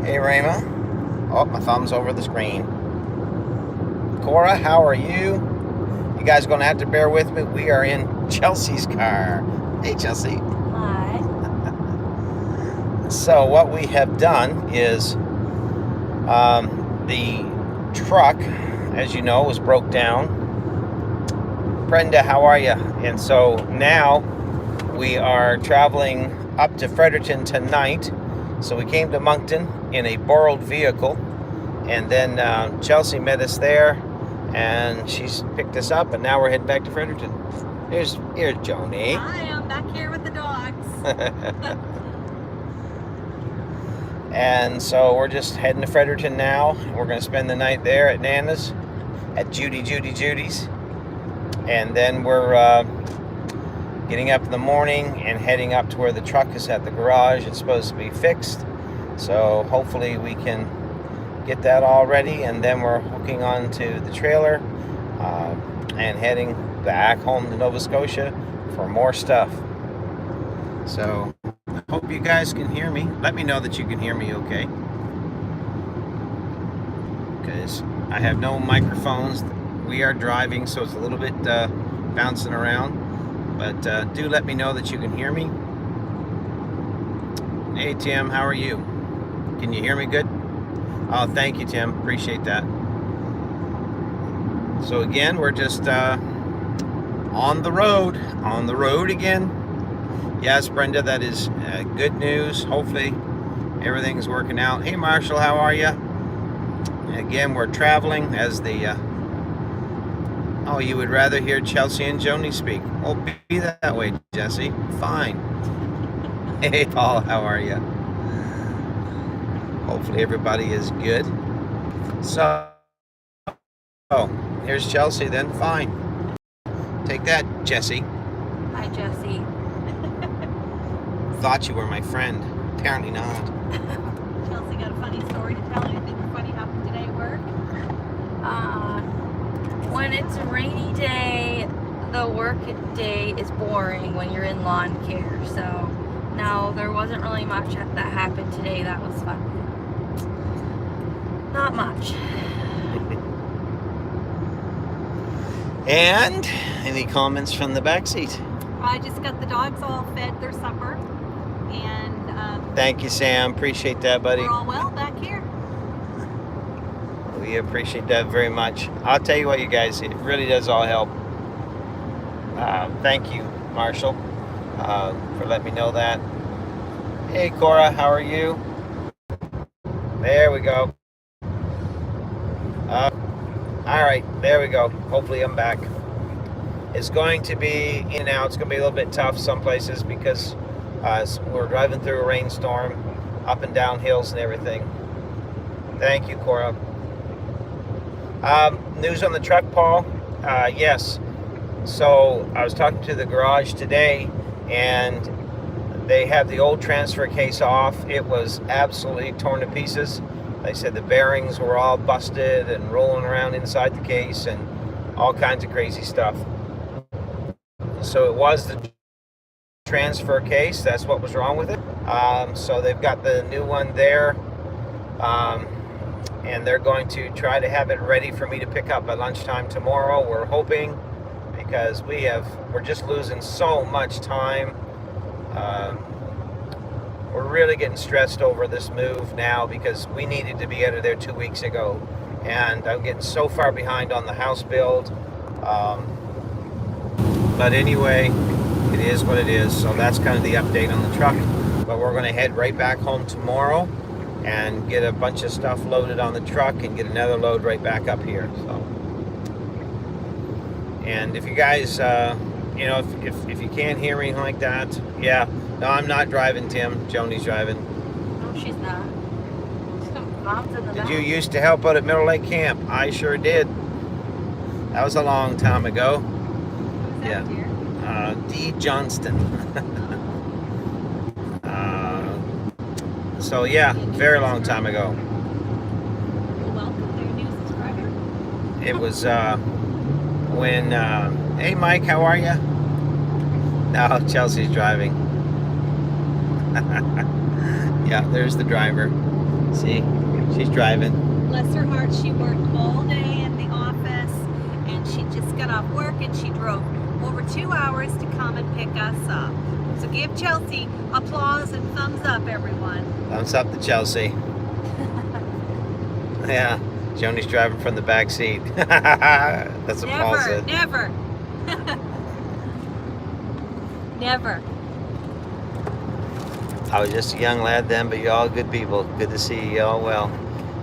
Hey, Rama. Oh, my thumb's over the screen. Cora, how are you? You guys going to have to bear with me. We are in Chelsea's car. Hey, Chelsea. Hi. So what we have done is the truck, as you know, was broke down. Brenda, how are you? And so now we are traveling up to Fredericton tonight. So we came to Moncton in a borrowed vehicle, and then Chelsea met us there, and she's picked us up, and now we're heading back to Fredericton. Here's Joni. Hi, I'm back here with the dogs. And so we're just heading to Fredericton now. We're going to spend the night there at Nana's, at Judy's. And then we're getting up in the morning and heading up to where the truck is at the garage. It's supposed to be fixed. So hopefully we can get that all ready. And then we're hooking onto the trailer and heading back home to Nova Scotia for more stuff. So I hope you guys can hear me. Let me know that you can hear me okay. Because I have no microphones. We are driving, so it's a little bit bouncing around. But do let me know that you can hear me. Hey, Tim, how are you? Can you hear me good? Oh, thank you, Tim. Appreciate that. So again, we're just on the road again. Yes, Brenda, that is good news. Hopefully everything's working out. Hey, Marshall, how are you? Again, we're traveling as the... Oh, you would rather hear Chelsea and Joni speak? Oh, be that way, Jesse. Fine. Hey, Paul, how are you? Hopefully everybody is good. So, here's Chelsea then. Fine. Take that, Jesse. Hi, Jesse. Thought you were my friend. Apparently not. Chelsea got a funny story to tell. Anything funny happened today at work? When it's a rainy day, the work day is boring when you're in lawn care. So, no, there wasn't really much that happened today. That was fun. Not much. And any comments from the back seat? I just got the dogs all fed their supper, and Thank you, Sam. Appreciate that, buddy. we're all well back here. We appreciate that very much. I'll tell you what, you guys, it really does all help. Thank you, Marshall, for letting me know that. Hey, Cora, how are you? There we go. All right, there we go. Hopefully I'm back. It's going to be in and out. It's going to be a little bit tough some places because we're driving through a rainstorm, up and down hills and everything. Thank you, Cora. News on the truck, Paul? Yes. So I was talking to the garage today, and they have the old transfer case off. It was absolutely torn to pieces. They said the bearings were all busted and rolling around inside the case and all kinds of crazy stuff. So it was the transfer case. That's what was wrong with it. So they've got the new one there. And they're going to try to have it ready for me to pick up by lunchtime tomorrow. We're hoping, because we're just losing so much time. We're really getting stressed over this move now because we needed to be out of there 2 weeks ago, and I'm getting so far behind on the house build. But anyway, it is what it is. So that's kind of the update on the truck. But we're going to head right back home tomorrow and get a bunch of stuff loaded on the truck and get another load right back up here. So, and if you guys, if you can't hear me like that, yeah, no, I'm not driving, Tim. Joni's driving. No, she's not. Mom's in the Did back. you used to help out at Middle Lake Camp? I sure did. That was a long time ago. Who's that, dear? D. Johnston. So yeah, very long time ago. Well, welcome, their new subscriber. It was when, hey Mike, how are you? No, Chelsea's driving. Yeah, there's the driver. See, she's driving. Bless her heart, she worked all day in the office, and she just got off work and she drove over 2 hours to come and pick us up. So give Chelsea applause and thumbs up, everyone. Thumbs up to Chelsea. Yeah, Joni's driving from the back seat. That's what Paul said. Never. Never. I was just a young lad then, but you all good people. Good to see you all well.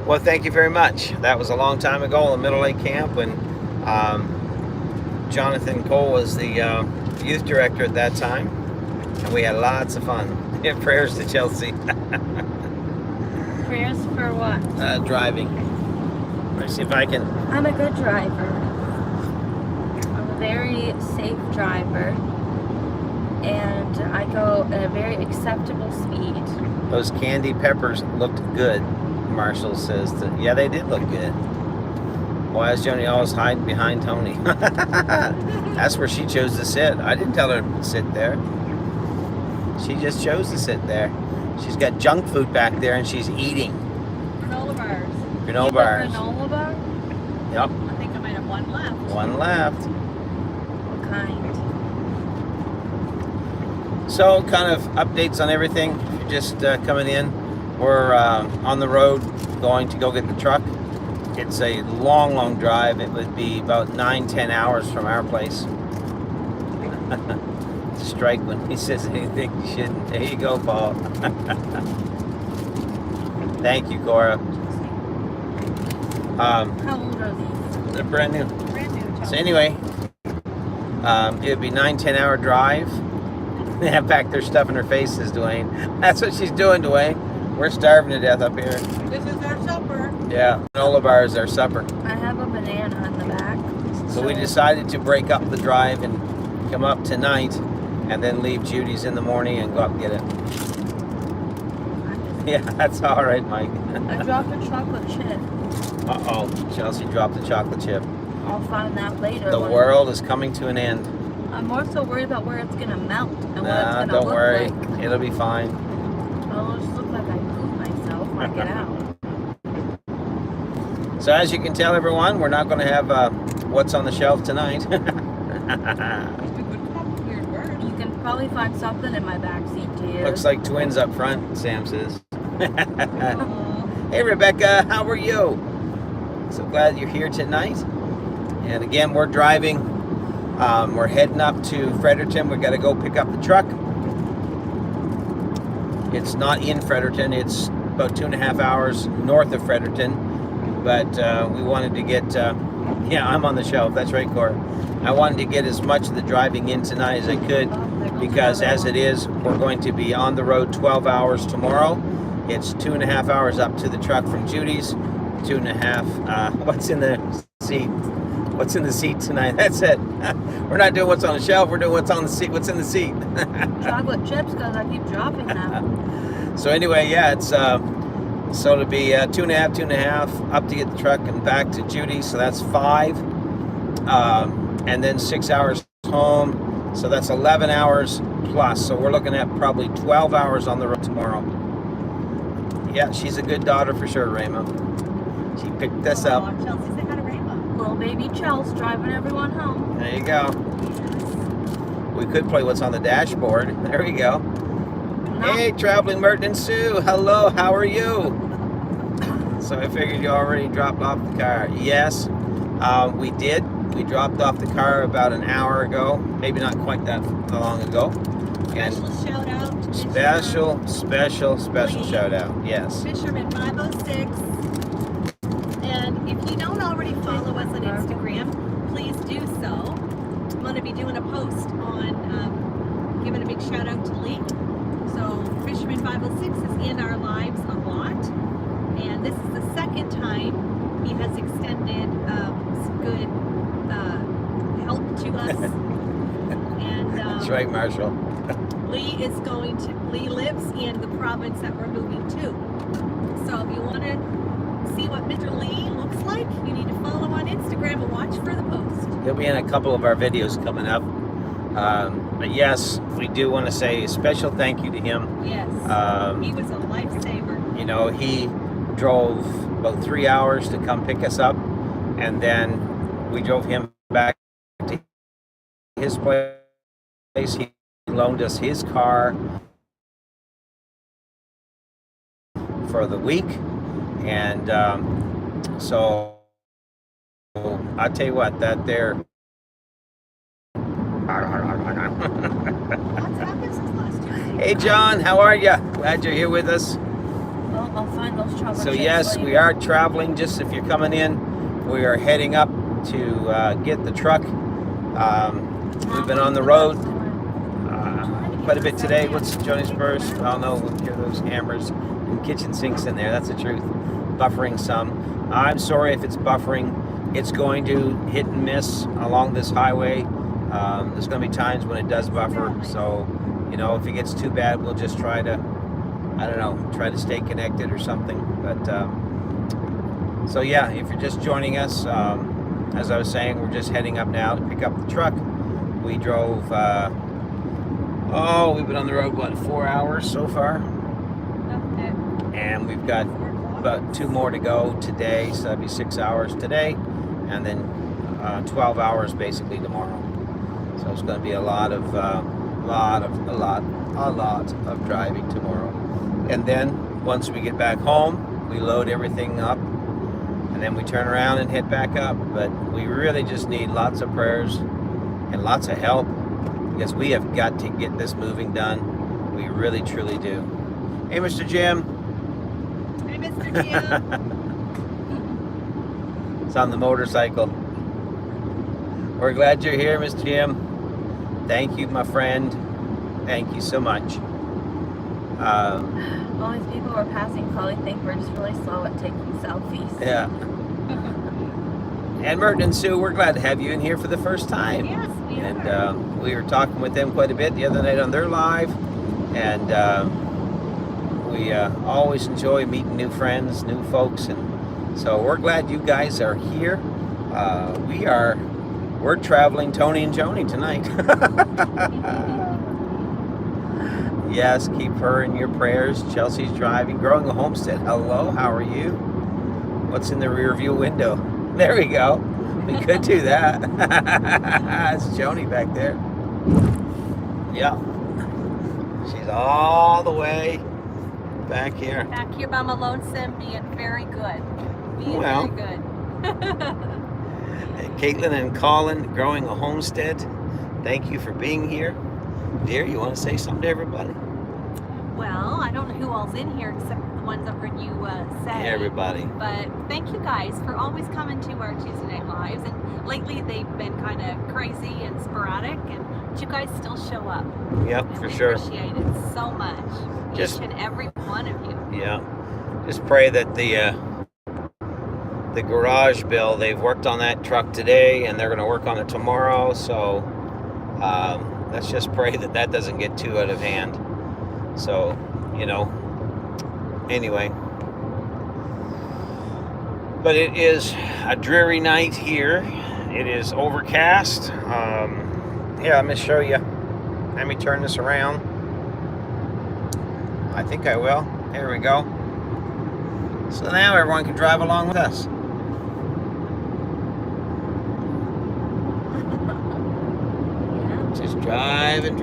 Well, thank you very much. That was a long time ago in the Middle Lake Camp when Jonathan Cole was the youth director at that time. And we had lots of fun. And prayers to Chelsea. Prayers for what? Driving. Let me see if I can. I'm a good driver. I'm a very safe driver. And I go at a very acceptable speed. Those candy peppers looked good, Marshall says. Yeah, they did look good. Why is Joni always hiding behind Tony? That's where she chose to sit. I didn't tell her to sit there. She just chose to sit there. She's got junk food back there and she's eating. Granola bars. Granola bars. Granola bar? Yep. I think I might have one left. One left. What kind? So, kind of updates on everything. If you're just coming in, we're on the road going to go get the truck. It's a long, long drive. It would be about 9-10 hours from our place. Strike when he says anything you shouldn't. There you go, Paul. Thank you, Cora. How old are these? They're brand new. Brand new. So anyway, it would be 9-10 hour drive. They have back their stuff in their faces, Dwayne. That's what she's doing, Dwayne. We're starving to death up here. This is our supper. Yeah, granola bar is our supper. I have a banana in the back. So we decided to break up the drive and come up tonight and then leave Judy's in the morning and go up and get it. Yeah, that's all right, Mike. I dropped a chocolate chip. Uh-oh, Chelsea dropped the chocolate chip. I'll find that later. The world is coming to an end. I'm more so worried about where it's gonna melt and what it's Nah, gonna don't look worry. like. It'll be fine. It'll just look like I poop myself when I get out. So as you can tell, everyone, we're not going to have what's on the shelf tonight. You can probably find something in my back seat too. Looks like twins up front, Sam says. Hey, Rebecca, how are you? So glad you're here tonight. And again, we're driving. We're heading up to Fredericton. We've got to go pick up the truck. It's not in Fredericton. It's about 2.5 hours north of Fredericton. But we wanted to get... yeah, I'm on the shelf. That's right, Cora. I wanted to get as much of the driving in tonight as I could. Because as it is, we're going to be on the road 12 hours tomorrow. It's 2.5 hours up to the truck from Judy's. 2.5. What's in the seat? What's in the seat tonight? That's it. We're not doing what's on the shelf. We're doing what's on the seat. What's in the seat? Chocolate chips, because I keep dropping them. So anyway, yeah, it's so it'll be 2.5 up to get the truck and back to Judy. So that's 5, and then 6 hours home. So that's 11 hours plus. So we're looking at probably 12 hours on the road tomorrow. Yeah, she's a good daughter for sure, Rayma. She picked this up. Chelsea, say hi to Rainbow. Little baby Chels driving everyone home. There you go. We could play what's on the dashboard. There we go. No. Hey, Traveling Merton and Sue. Hello, how are you? So I figured you already dropped off the car. Yes, we did. We dropped off the car about an hour ago. Maybe not quite that long ago. And Special shout out. to special shout out. Yes. Fisherman 506. And if you don't already follow us on Instagram, please do so. I'm going to be doing a post on giving a big shout out to Lee. So Fisherman 506 is in our lives a lot. And this is the second time he has extended some good help to us. And That's right, Marshall. Lee lives in the province that we're moving to. So if you want to see what Mr. Lee looks like, you need to follow on Instagram and watch for the post. He'll be in a couple of our videos coming up. But yes, we do want to say a special thank you to him. Yes. He was a lifesaver. You know, he drove about 3 hours to come pick us up, and then we drove him back to his place. He loaned us his car for the week, and so I tell you what, that there. What's happened since last year? Hey John, how are you? Glad you're here with us. Well, I'll find those chocolate So chips yes, later. we are traveling. Just if you're coming in, we are heading up to get the truck. We've been on the road quite a bit today. What's Johnny's first? Oh no, we'll hear those hammers and kitchen sinks in there. That's the truth. Buffering some. I'm sorry if it's buffering. It's going to hit and miss along this highway. There's going to be times when it does buffer. So, you know, if it gets too bad, we'll just try to, I don't know, try to stay connected or something. But, so yeah, if you're just joining us, as I was saying, we're just heading up now to pick up the truck. We drove, we've been on the road, what, 4 hours so far? Okay. And we've got about 2 more to go today, so that'd be 6 hours today, and then 12 hours basically tomorrow. So it's going to be a lot of driving tomorrow. And then once we get back home, we load everything up, and then we turn around and head back up. But we really just need lots of prayers and lots of help, because we have got to get this moving done. We really, truly do. Hey, Mr. Jim. Hey, Mr. Jim. It's on the motorcycle. We're glad you're here, Mr. Jim. Thank you, my friend. Thank you so much. All these people who are passing probably think we're just really slow at taking selfies. Yeah. And Merton and Sue, we're glad to have you in here for the first time. Yes, we And are. we were talking with them quite a bit the other night on their live. And we always enjoy meeting new friends, new folks. And so we're glad you guys are here. We're traveling Tony and Joni tonight. Yes, keep her in your prayers. Chelsea's driving, growing a homestead. Hello, how are you? What's in the rear view window? There we go. We could do that. It's Joni back there. Yeah. She's all the way back here. Back here by my lonesome, being very good. Being Well. very good. Caitlin and Colin, growing a homestead. Thank you for being here. Dear, you want to say something to everybody? Well, I don't know who all's in here except the ones that heard you say. Everybody. But thank you guys for always coming to our Tuesday Night Lives. And lately they've been kind of crazy and sporadic, and you guys still show up. Yep, And for we sure. appreciate it so much. Just- Each and every one of you. Yeah. Just pray that the garage bill, they've worked on that truck today and they're going to work on it tomorrow. So let's just pray that that doesn't get too out of hand. So, you know, anyway. But it is a dreary night here. It is overcast. Here, let me show you. Let me turn this around. I think I will. There we go. So now everyone can drive along with us. Yeah. Just driving.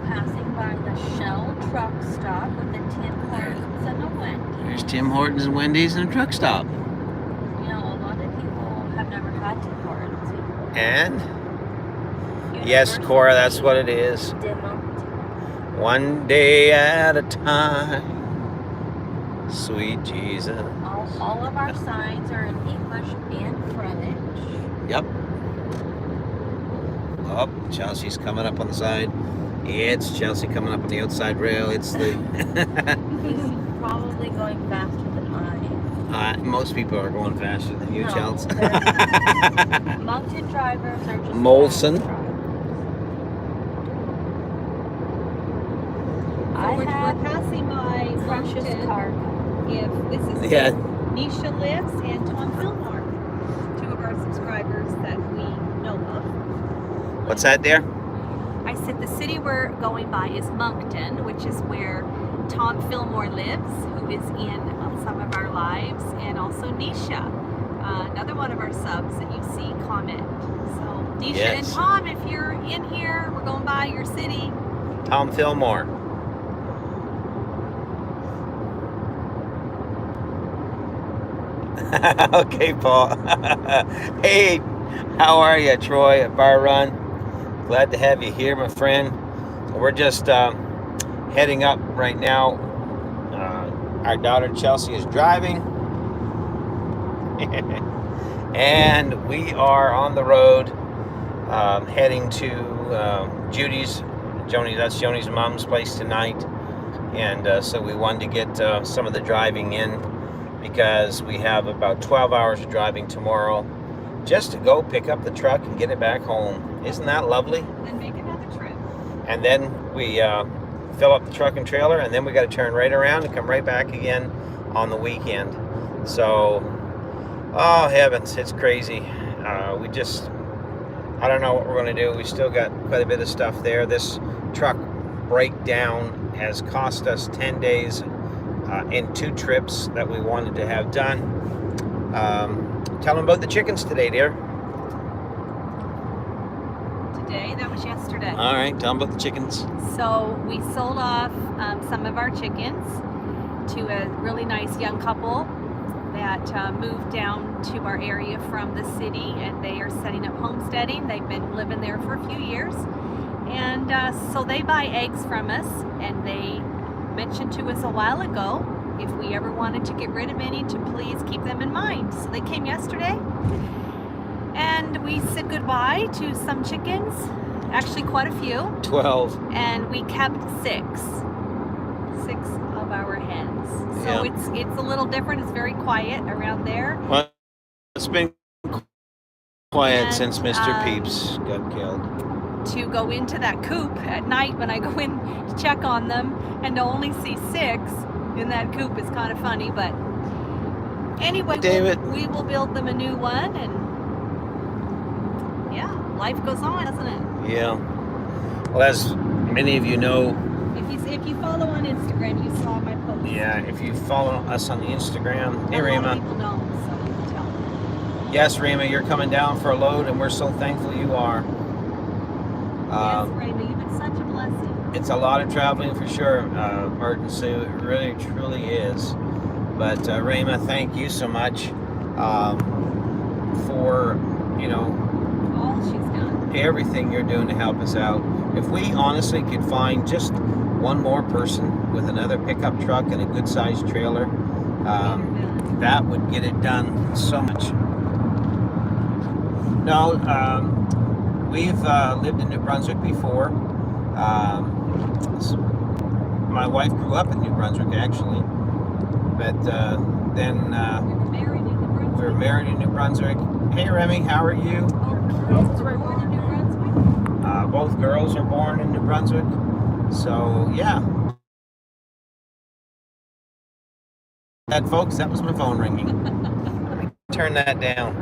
Passing by the Shell truck stop with the Tim Hortons and a Wendy's. There's Tim Hortons and Wendy's and a truck stop. You know, a lot of people have never had Tim Hortons. And yes, Cora, that's what it is. Demo. One day at a time. Sweet Jesus. All of our signs are in English and French. Yep. Oh, Chelsea's coming up on the side. It's Chelsea coming up on the outside rail. It's the... He's probably going faster than I. most people are going faster than you, No, Chelsea. Mountain drivers are just Molson. fast drivers. We're passing by Precious Rushton. car. If this is Yeah. Nisha Lives and Tom Fillmore, 2 of our subscribers that we know of. What's that there? I said the city we're going by is Moncton, which is where Tom Fillmore lives, who is in some of our lives, and also Nisha, another one of our subs that you see comment. So Nisha and Yes. Tom, if you're in here, we're going by your city. Tom Fillmore. Okay, Paul. Hey, how are you, Troy at Bar Run? Glad to have you here, my friend. We're just heading up right now. Our daughter Chelsea is driving, and we are on the road heading to Judy's. That's Joni's mom's place tonight, and so we wanted to get some of the driving in because we have about 12 hours of driving tomorrow just to go pick up the truck and get it back home. Isn't that lovely? Then make another trip. And then we fill up the truck and trailer, and then we got to turn right around and come right back again on the weekend. So, oh heavens, it's crazy. I don't know what we're going to do. We still got quite a bit of stuff there. This truck breakdown has cost us 10 days in 2 trips that we wanted to have done. Tell them about the chickens today, dear. Today, that was yesterday. All right, tell them about the chickens. So we sold off some of our chickens to a really nice young couple that moved down to our area from the city, and they are setting up homesteading. They've been living there for a few years, and so they buy eggs from us, and they mentioned to us a while ago if we ever wanted to get rid of any to please keep them in mind. So they came yesterday, and we said goodbye to some chickens, actually quite a few, 12. and we kept 6 of our hens. So Yeah. it's a little different. It's very quiet around there. Well, it's been quiet And, since Mr. Peeps got killed. To go into that coop at night when I go in to check on them and to only see 6 in that coop is kind of funny, but anyway, David. we will build them a new one, and yeah, life goes on, doesn't it? Yeah. Well, as many of you know, If you follow on Instagram, you saw my post. yeah, if you follow us on Instagram, hey A lot of Rima. people know, so tell them. Yes, Rima, you're coming down for a load, and we're so thankful you are. Yes, Raymond, you've been such a blessing. It's a lot of traveling for sure, Bert and Sue. It really, truly is. But Rima, thank you so much for, All she's done. everything you're doing to help us out. If we honestly could find just one more person with another pickup truck and a good-sized trailer, that would get it done so much. No, we've lived in New Brunswick before. My wife grew up in New Brunswick, actually, but then we were married in New Brunswick. Hey, Remy, how are you? Both girls are born in New Brunswick, so yeah. That, folks, that was my phone ringing. Let me turn that down.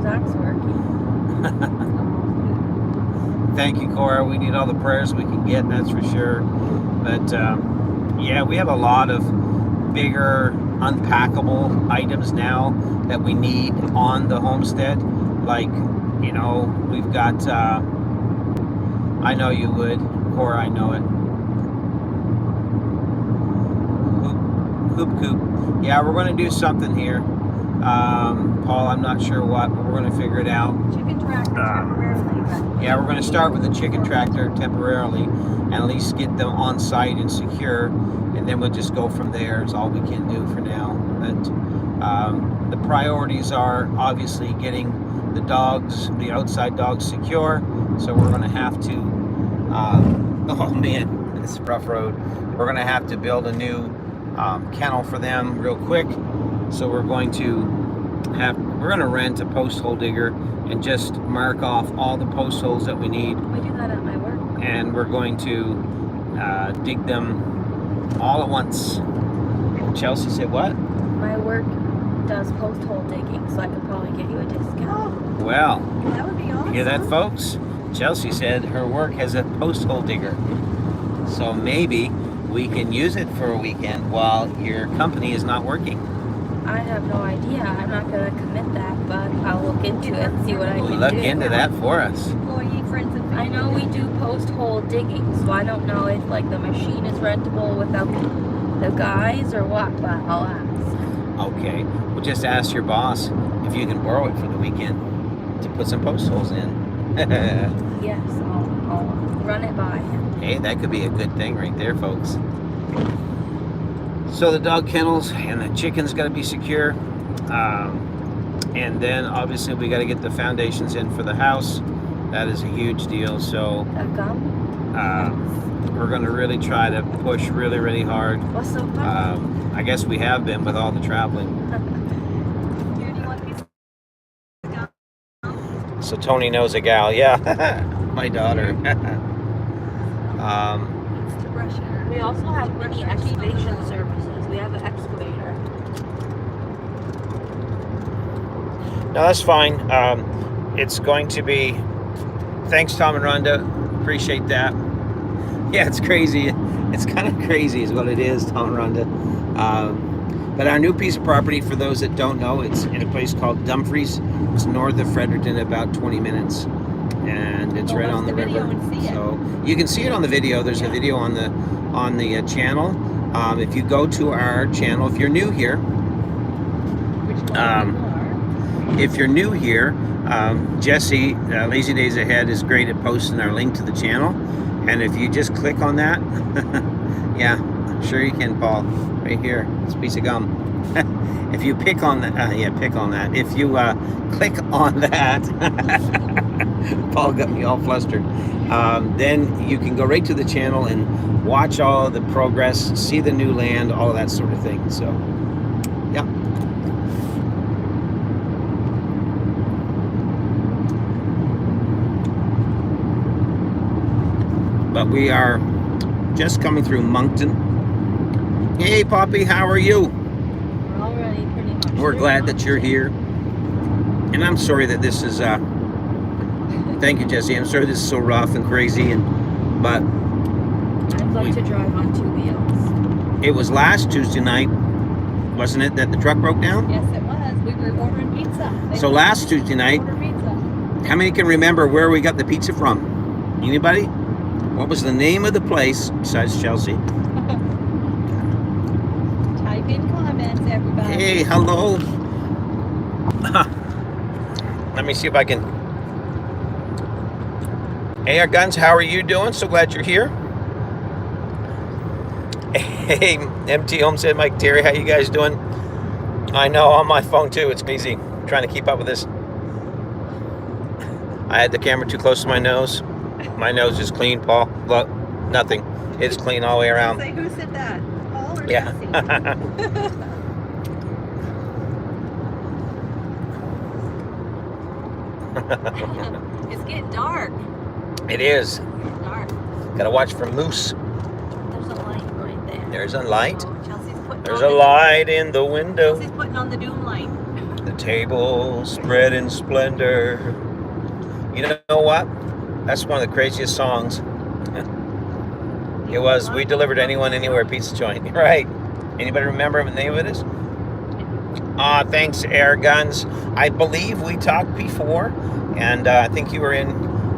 Zach's working. Thank you, Cora. We need all the prayers we can get, that's for sure. But yeah, we have a lot of bigger unpackable items now that we need on the homestead. Like, we've got, I know you would, Cora, I know it. Hoop coop. Yeah, we're going to do something here. Paul, I'm not sure what, but we're going to figure it out. Chicken tractor temporarily, but Yeah, we're going to start with the chicken tractor temporarily and at least get them on site and secure, and then we'll just go from there. Is all we can do for now. But the priorities are obviously getting the dogs, the outside dogs, secure. So we're going to have to, oh man, it's a rough road. We're going to have to build a new kennel for them real quick. So we're going to rent a post hole digger and just mark off all the post holes that we need, We do that at my work. and we're going to dig them all at once. Chelsea said what? My work, does post hole digging, so I could probably get you a discount. Well, That would be awesome. you hear that, folks? Chelsea said her work has a post hole digger. So maybe we can use it for a weekend while your company is not working. I have no idea. I'm not gonna commit that, but I'll look into it and see what I can Look do. into that for us. Employee friends and family. I know we do post hole digging, so I don't know if like the machine is rentable without the guys or what, but I'll ask. Okay, well just ask your boss if you can borrow it for the weekend to put some post holes in. Yes, I'll run it by him. Hey, that could be a good thing right there, folks. So the dog kennels and the chickens got to be secure. And then obviously we got to get the foundations in for the house. That is a huge deal. So A gum? we're going to really try to push really, really hard. What's so funny? I guess we have been with all the traveling. Here, do you want these? So Tony knows a gal. Yeah, my daughter. Needs to brush her. We also have mini excavation services. We have an excavator. No, that's fine. It's going to be. Thanks, Tom and Rhonda. Appreciate that. Yeah, it's crazy. It's kind of crazy, is what it is, Tom and Rhonda. But our new piece of property, for those that don't know, it's in a place called Dumfries. It's north of Fredericton, about 20 minutes, and it's right on the river. So you can see it on the video. There's a video on the channel. If you go to our channel, if you're new here. If you're new here, Jesse, Lazy Days Ahead, is great at posting our link to the channel. And if you just click on that, yeah, I'm sure you can, Paul. Right here, it's a piece of gum. If you pick on that, yeah, pick on that. If you click on that, Paul got me all flustered. Then you can go right to the channel and watch all of the progress, see the new land, all of that sort of thing. So, yeah. But we are just coming through Moncton. Hey, Poppy, how are you? We're already pretty much. We're glad that you're here. And I'm sorry that this is, thank you, Jesse. I'm sorry this is so rough and crazy, but I'd like to drive on two wheels. it was last Tuesday night, wasn't it, that the truck broke down? Yes, it was. We were ordering pizza. So last Tuesday night, Order pizza. how many can remember where we got the pizza from? Anybody? What was the name of the place besides Chelsea? Type in comments, everybody. Hey, hello. Let me see if I can. Hey, our guns, how are you doing? So glad you're here. Hey, MT Homestead, Mike Terry, how you guys doing? I know, on my phone too. It's crazy trying to keep up with this. I had the camera too close to my nose. My nose is clean, Paul. Look, nothing. It's clean all the way around. Say, who said that? Paul or Yeah. Jesse? It's getting dark. It is. Dark. Gotta watch for moose. There's a light right there. There's a light. Oh, Chelsea's putting There's on a the- light in the window. Chelsea's putting on the doom light. The table spread in splendor. You know what? That's one of the craziest songs. It was We Delivered Anyone Anywhere Pizza Joint. Right. Anybody remember what the name of it is? Thanks, Air Guns. I believe we talked before, and I think you were in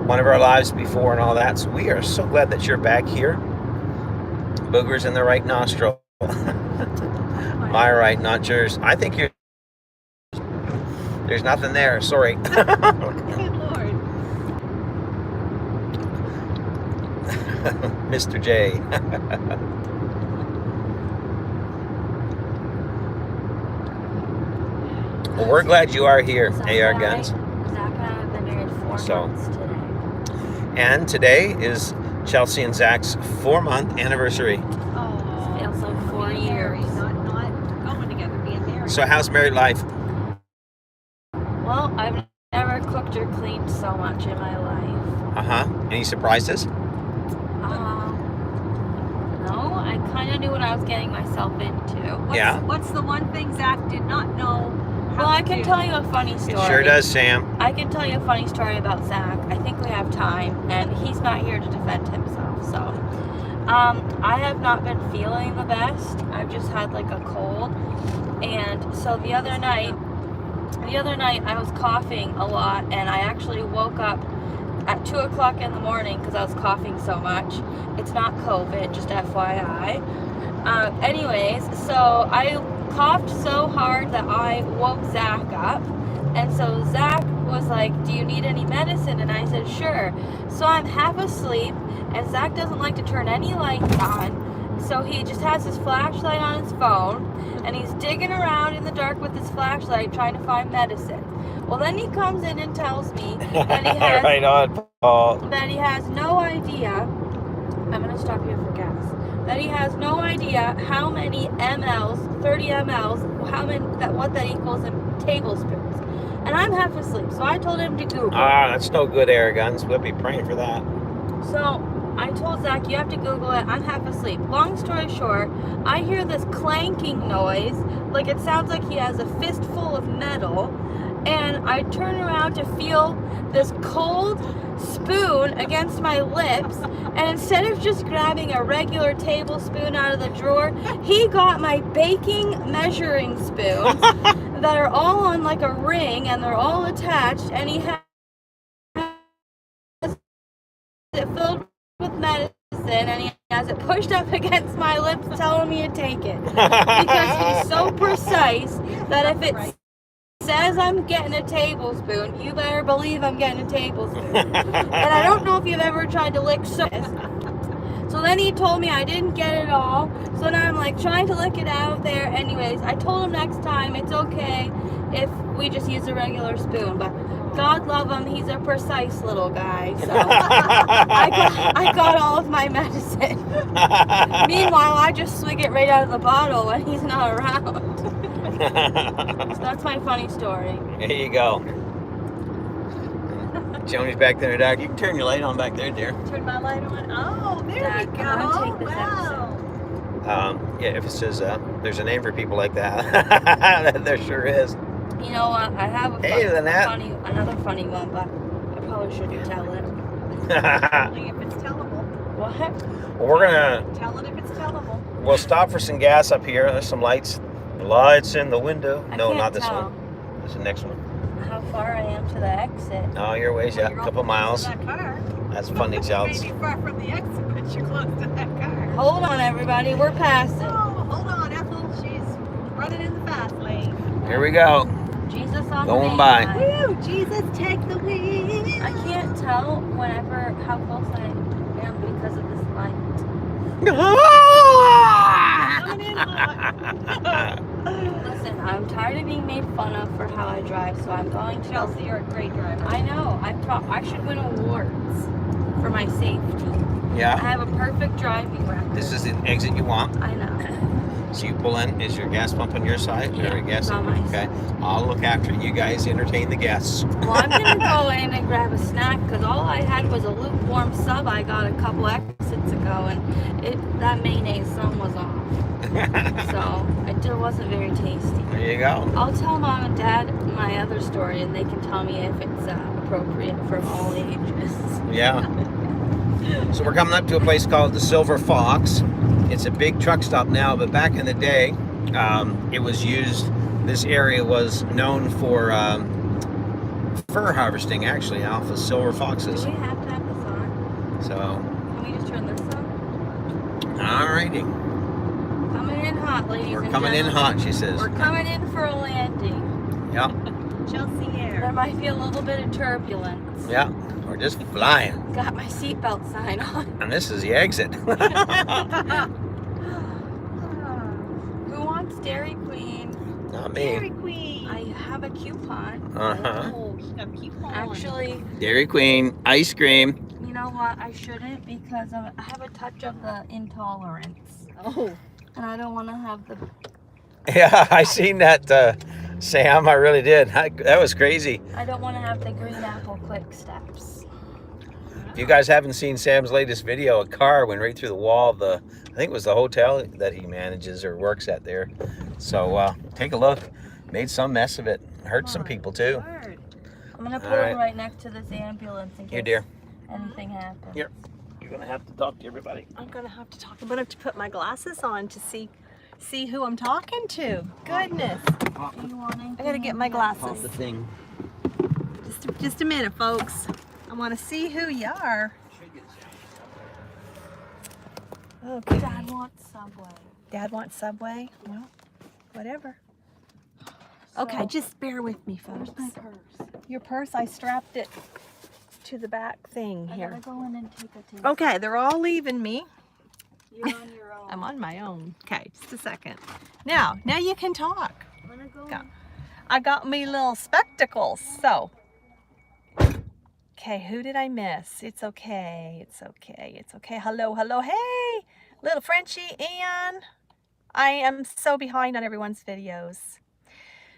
one of our lives before and all that. So we are so glad that you're back here. Boogers in the right nostril. My right, not yours. I think you're. There's nothing there. Sorry. Good Lord. Mr. J. Well, we're glad you are here, Zach AR and I- Guns. Zach and I have been married 4 So- months today. And today is Chelsea and Zach's 4-month anniversary. Oh, Feels like 4 being years. married, not going together, being married. So how's married life? Well, I've never cooked or cleaned so much in my life. Uh-huh. Any surprises? No, I kind of knew what I was getting myself into. What's the one thing Zach did not know Well, I can tell you a funny story. It sure does, Sam. I can tell you a funny story about Zach. I think we have time, and he's not here to defend himself. So, I have not been feeling the best. I've just had like a cold, and so the other night I was coughing a lot, and I actually woke up at 2 o'clock in the morning because I was coughing so much. It's not COVID, just FYI. Anyways, so I coughed so hard that I woke Zach up, and so Zach was like, do you need any medicine? And I said, sure. So I'm half asleep, and Zach doesn't like to turn any lights on, so he just has his flashlight on his phone, and he's digging around in the dark with his flashlight trying to find medicine. Well, then he comes in and tells me that he has, Right on, Paul. that he has no idea. I'm going to stop here for gas. That he has no idea how many mLs, 30 mLs, what that equals in tablespoons. And I'm half asleep, so I told him to Google. That's no good, air guns. We'll be praying for that. So I told Zach, you have to Google it. I'm half asleep. Long story short, I hear this clanking noise, like it sounds like he has a fistful of metal. And I turn around to feel this cold spoon against my lips, and instead of just grabbing a regular tablespoon out of the drawer, he got my baking measuring spoons that are all on like a ring and they're all attached, and he has it filled with medicine, and he has it pushed up against my lips telling me to take it because he's so precise that if it says I'm getting a tablespoon, you better believe I'm getting a tablespoon. And I don't know if you've ever tried to lick so then he told me I didn't get it all, so now I'm like trying to lick it out there. Anyways, I told him next time it's okay if we just use a regular spoon, but God love him, he's a precise little guy, so I got all of my medicine. Meanwhile, I just swig it right out of the bottle when he's not around. So that's my funny story. There you go. Joni's back there in the dark. You can turn your light on back there, dear. Turn my light on. Oh, there Dad, we go. come on, take this Wow. Yeah, if it says there's a name for people like that, there sure is. You know what? I have another funny one, but I probably shouldn't tell it. Only if it's tellable. What? Well, we're gonna. Tell it if it's tellable. We'll stop for some gas up here. There's some lights. Lights in the window. I No, can't not this tell one. This is the next one. How far I am to the exit. Oh, your ways, yeah, a You're couple almost miles. close to that car. That's funny, Chels. Maybe far from the exit, but you're close to that car. Hold on, everybody. We're passing. Oh, hold on, Ethel. She's running in the fast lane. Here we go. Jesus on Going the main by. line. Woo! Jesus, take the wheel. I can't tell how close I am because of this light. Coming in hot. Listen, I'm tired of being made fun of for how I drive, so I'm going to. Chelsea, you're a great driver. I know. I should win awards for my safety. I Yeah. have a perfect driving record. This is the exit you want. I know. So you pull in. Is your gas pump on your side? Yeah, Or your gas it's on my Okay. I'll look after it. You guys entertain the guests. Well, I'm gonna go in and grab a snack because all I had was a lukewarm sub I got a couple exits ago, and that mayonnaise some was off, so it wasn't very tasty. There you go. I'll tell Mom and Dad my other story, and they can tell me if it's appropriate for all ages. Yeah. So we're coming up to a place called the Silver Fox. It's a big truck stop now, but back in the day, it was used. This area was known for fur harvesting, actually, off of silver foxes. Do we have to have this on? So, Can we just turn this on? alrighty. Coming in hot, ladies We're and coming in gentlemen. hot, she says. We're coming in for a landing. Yeah, Chelsea There Air. might be a little bit of turbulence. yeah. We're just flying. Got my seatbelt sign on. And this is the exit. Who wants Dairy Queen? Not Dairy me. Queen. I have a coupon. Uh-huh. Oh, you got a coupon. Actually, Dairy Queen, ice cream. you know what? I shouldn't because I have a touch of the intolerance. Oh. And I don't want to have the... Yeah, I seen that, Sam. I really did. That was crazy. I don't want to have the green apple quick steps. If you guys haven't seen Sam's latest video, a car went right through the wall of I think it was the hotel that he manages or works at there. So take a look. Made some mess of it. Hurt some people too. Lord. I'm gonna pull Alright. him right next to this ambulance in Here, case dear. anything happens. Here. You're gonna have to talk to everybody. I'm gonna have to talk. I'm gonna have to put my glasses on to see who I'm talking to. Goodness. Do you want anything? I gotta get my Pop glasses. the thing. Just a minute, folks. I want to see who you are. Okay. Dad wants Subway. Dad wants Subway. Well, whatever. Okay, just bear with me, folks. Where's my purse? Your purse, I strapped it to the back thing I here. gotta go in and take a taste. Okay, they're all leaving me. You're on your own. I'm on my own. Okay, just a second. Now you can talk. I'm gonna go. Go. I got me little spectacles, so. Okay, who did I miss? It's okay, it's okay, it's okay. Hello, hello, hey, little Frenchie, Ann. I am so behind on everyone's videos.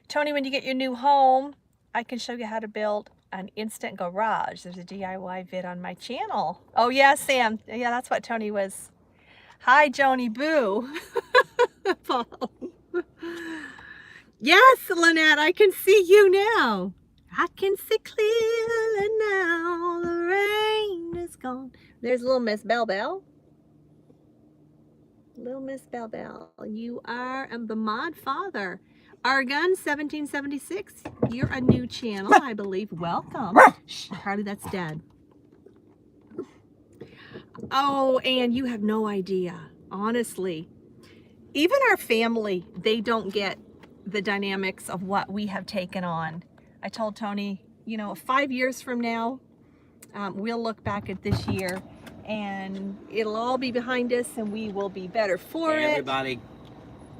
Tony, when you get your new home, I can show you how to build an instant garage. There's a DIY vid on my channel. Oh yeah, Sam. Yeah, that's what Tony was. Hi, Joni Boo. Paul. Yes, Lynette, I can see you now. I can see clearly now. The rain is gone. There's little Miss Bell Bell. Little Miss Bell Bell. You are the mod father. Argun 1776. You're a new channel, I believe. Welcome. Shh, Carly, that's Dad. Oh, and you have no idea. Honestly, even our family, they don't get the dynamics of what we have taken on. I told Tony, you know, 5 years from now, we'll look back at this year and it'll all be behind us and we will be better for Hey, it. everybody,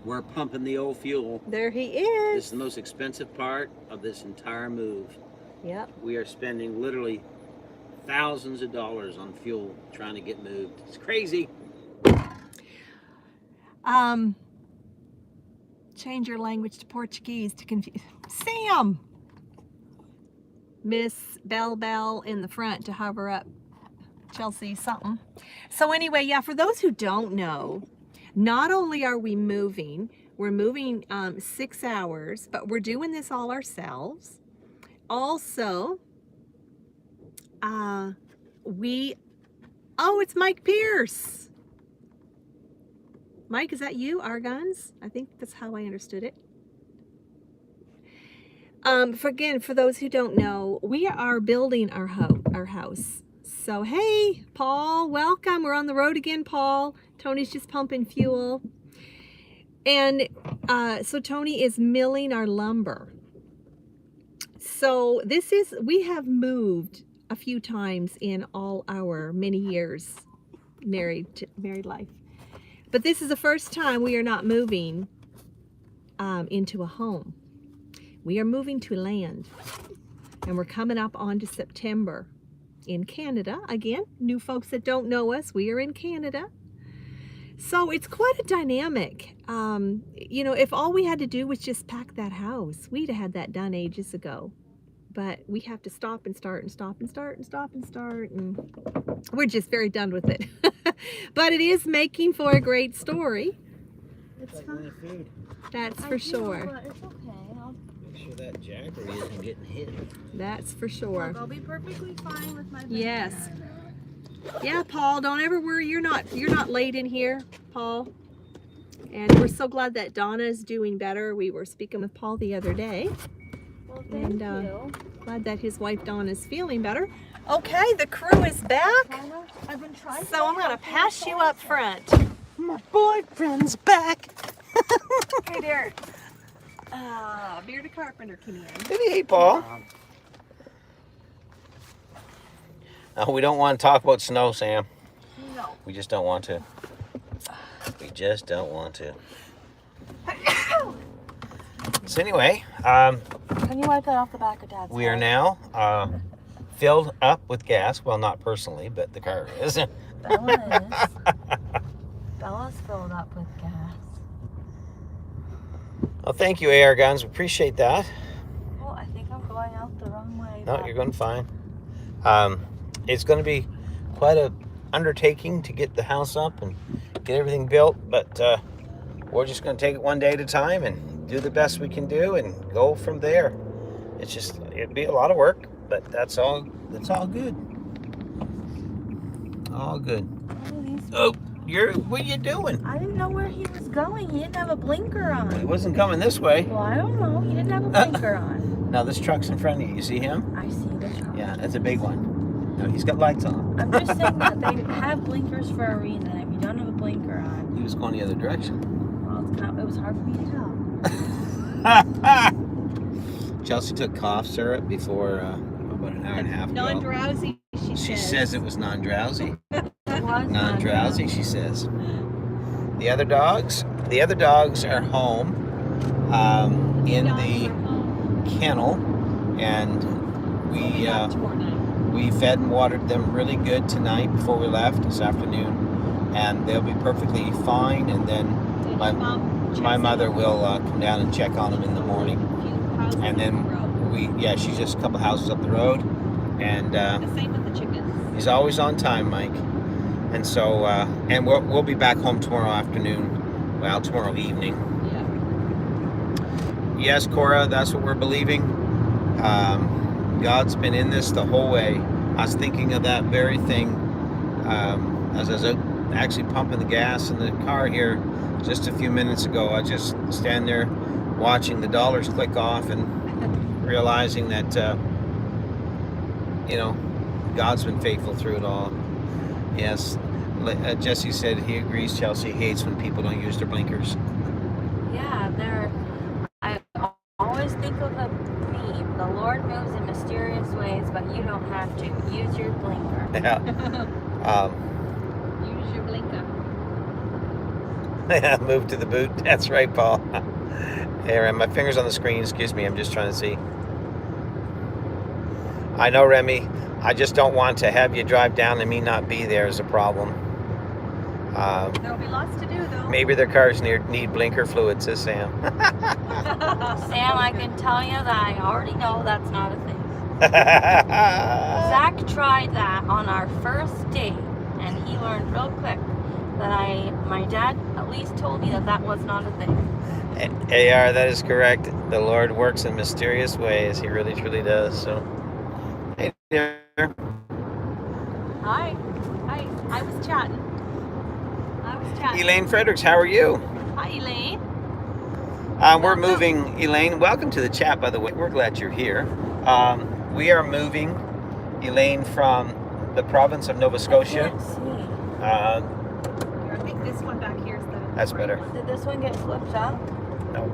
we're pumping the old fuel. There he This is. is the most expensive part of this entire move. Yep. We are spending literally thousands of dollars on fuel trying to get moved. It's crazy. Change your language to Portuguese to confuse. Sam! Miss Bell Bell in the front to hover up Chelsea something. So anyway, yeah, for those who don't know, not only are we moving, we're moving 6 hours, but we're doing this all ourselves. Also, oh, it's Mike Pierce. Mike, is that you, Argons? I think that's how I understood it. For those who don't know, we are building our house. So, hey, Paul, welcome. We're on the road again, Paul. Tony's just pumping fuel. And so Tony is milling our lumber. So we have moved a few times in all our many years married life. But this is the first time we are not moving into a home. We are moving to land. And we're coming up onto September in Canada. Again, new folks that don't know us, we are in Canada. So it's quite a dynamic. You know, if all we had to do was just pack that house, we'd have had that done ages ago. But we have to stop and start and stop and start and stop and start, and we're just very done with it. But it is making for a great story. It's fine. Food. That's for sure. But it's okay. Make sure that jackery isn't getting hit. That's for sure. I'll be perfectly fine with my Yes. Yeah, Paul, don't ever worry. You're not late in here, Paul. And we're so glad that Donna is doing better. We were speaking with Paul the other day. Well, thank And, you. Glad that his wife Donna is feeling better. Okay, the crew is back. I've been trying. So I'm gonna pass you up front. My boyfriend's back. Hey there. Bearded Carpenter came in. Hey, Paul. No, we don't want to talk about snow, Sam. No. We just don't want to. We just don't want to. So anyway, Can you wipe that off the back of Dad's we are head? now filled up with gas. Well, not personally, but the car is. Bella is. Bella's filled up with gas. Well, thank you, AR Guns. Appreciate that. Well, I think I'm going out the wrong way. No, but you're going fine. It's going to be quite a undertaking to get the house up and get everything built, but we're just going to take it one day at a time and do the best we can do and go from there. It'd be a lot of work, but that's all good. All good. Oh, what are you doing? I didn't know where he was going. He didn't have a blinker on. He wasn't coming this way. Well, I don't know. He didn't have a blinker on. Now this truck's in front of you. You see him? I see the truck. Yeah, that's a big one. No, he's got lights on. I'm just saying that they have blinkers for a reason. If you don't have a blinker on, He was going the other direction. well, it was hard for me to tell. Chelsea took cough syrup before about an hour and a half ago. Non-drowsy, She says it was non-drowsy. It was Non-drowsy, she says. The other dogs are home in the kennel, and we fed and watered them really good tonight before we left this afternoon, and they'll be perfectly fine. And then my mother will come down and check on them in the morning, and then she's just a couple houses up the road, and the same with the chickens. he's always on time, Mike. And so, and we'll be back home tomorrow afternoon. Well, tomorrow evening. Yeah. Yes, Cora, that's what we're believing. God's been in this the whole way. I was thinking of that very thing as I was actually pumping the gas in the car here just a few minutes ago. I just stand there watching the dollars click off and realizing that, God's been faithful through it all. Yes, Jesse said he agrees. Chelsea hates when people don't use their blinkers. Yeah, I always think of the meme. The Lord moves in mysterious ways, but you don't have to. Use your blinker. Yeah. Use your blinker. Move to the boot. That's right, Paul. Hey, my finger's on the screen. Excuse me. I'm just trying to see. I know, Remy. I just don't want to have you drive down and me not be there is a problem. There'll be lots to do, though. Maybe their cars need blinker fluid, says Sam. Sam, I can tell you that I already know that's not a thing. Zach tried that on our first date, and he learned real quick that my dad at least told me that was not a thing. AR, that is correct. The Lord works in mysterious ways. He really, truly does. So, hey there. Hi. I was chatting. Elaine Fredericks, how are you? Hi, Elaine. We're moving. Elaine, welcome to the chat, by the way. We're glad you're here. We are moving, Elaine, from the province of Nova Scotia. I I think this one back here is the... That's better. Did this one get flipped up? No,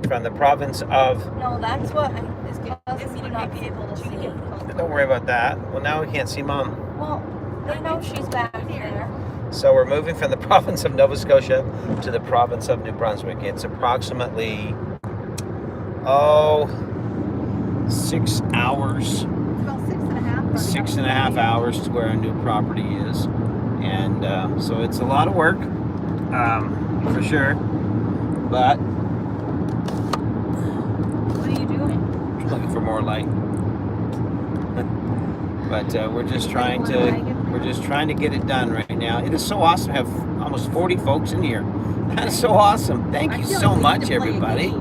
from the province of... No, that's what is This causing me to one not might be able to see. Don't worry about that. Well, now we can't see Mom. Well, they know she's back there. So we're moving from the province of Nova Scotia to the province of New Brunswick. It's approximately, 6 hours. It's about 6.5. 6.5 hours to where our new property is. And so it's a lot of work, for sure. But What are you doing? looking for more light. But we're just trying to get it done right now. It is so awesome to have almost 40 folks in here. That is so awesome. Thank you so much, everybody.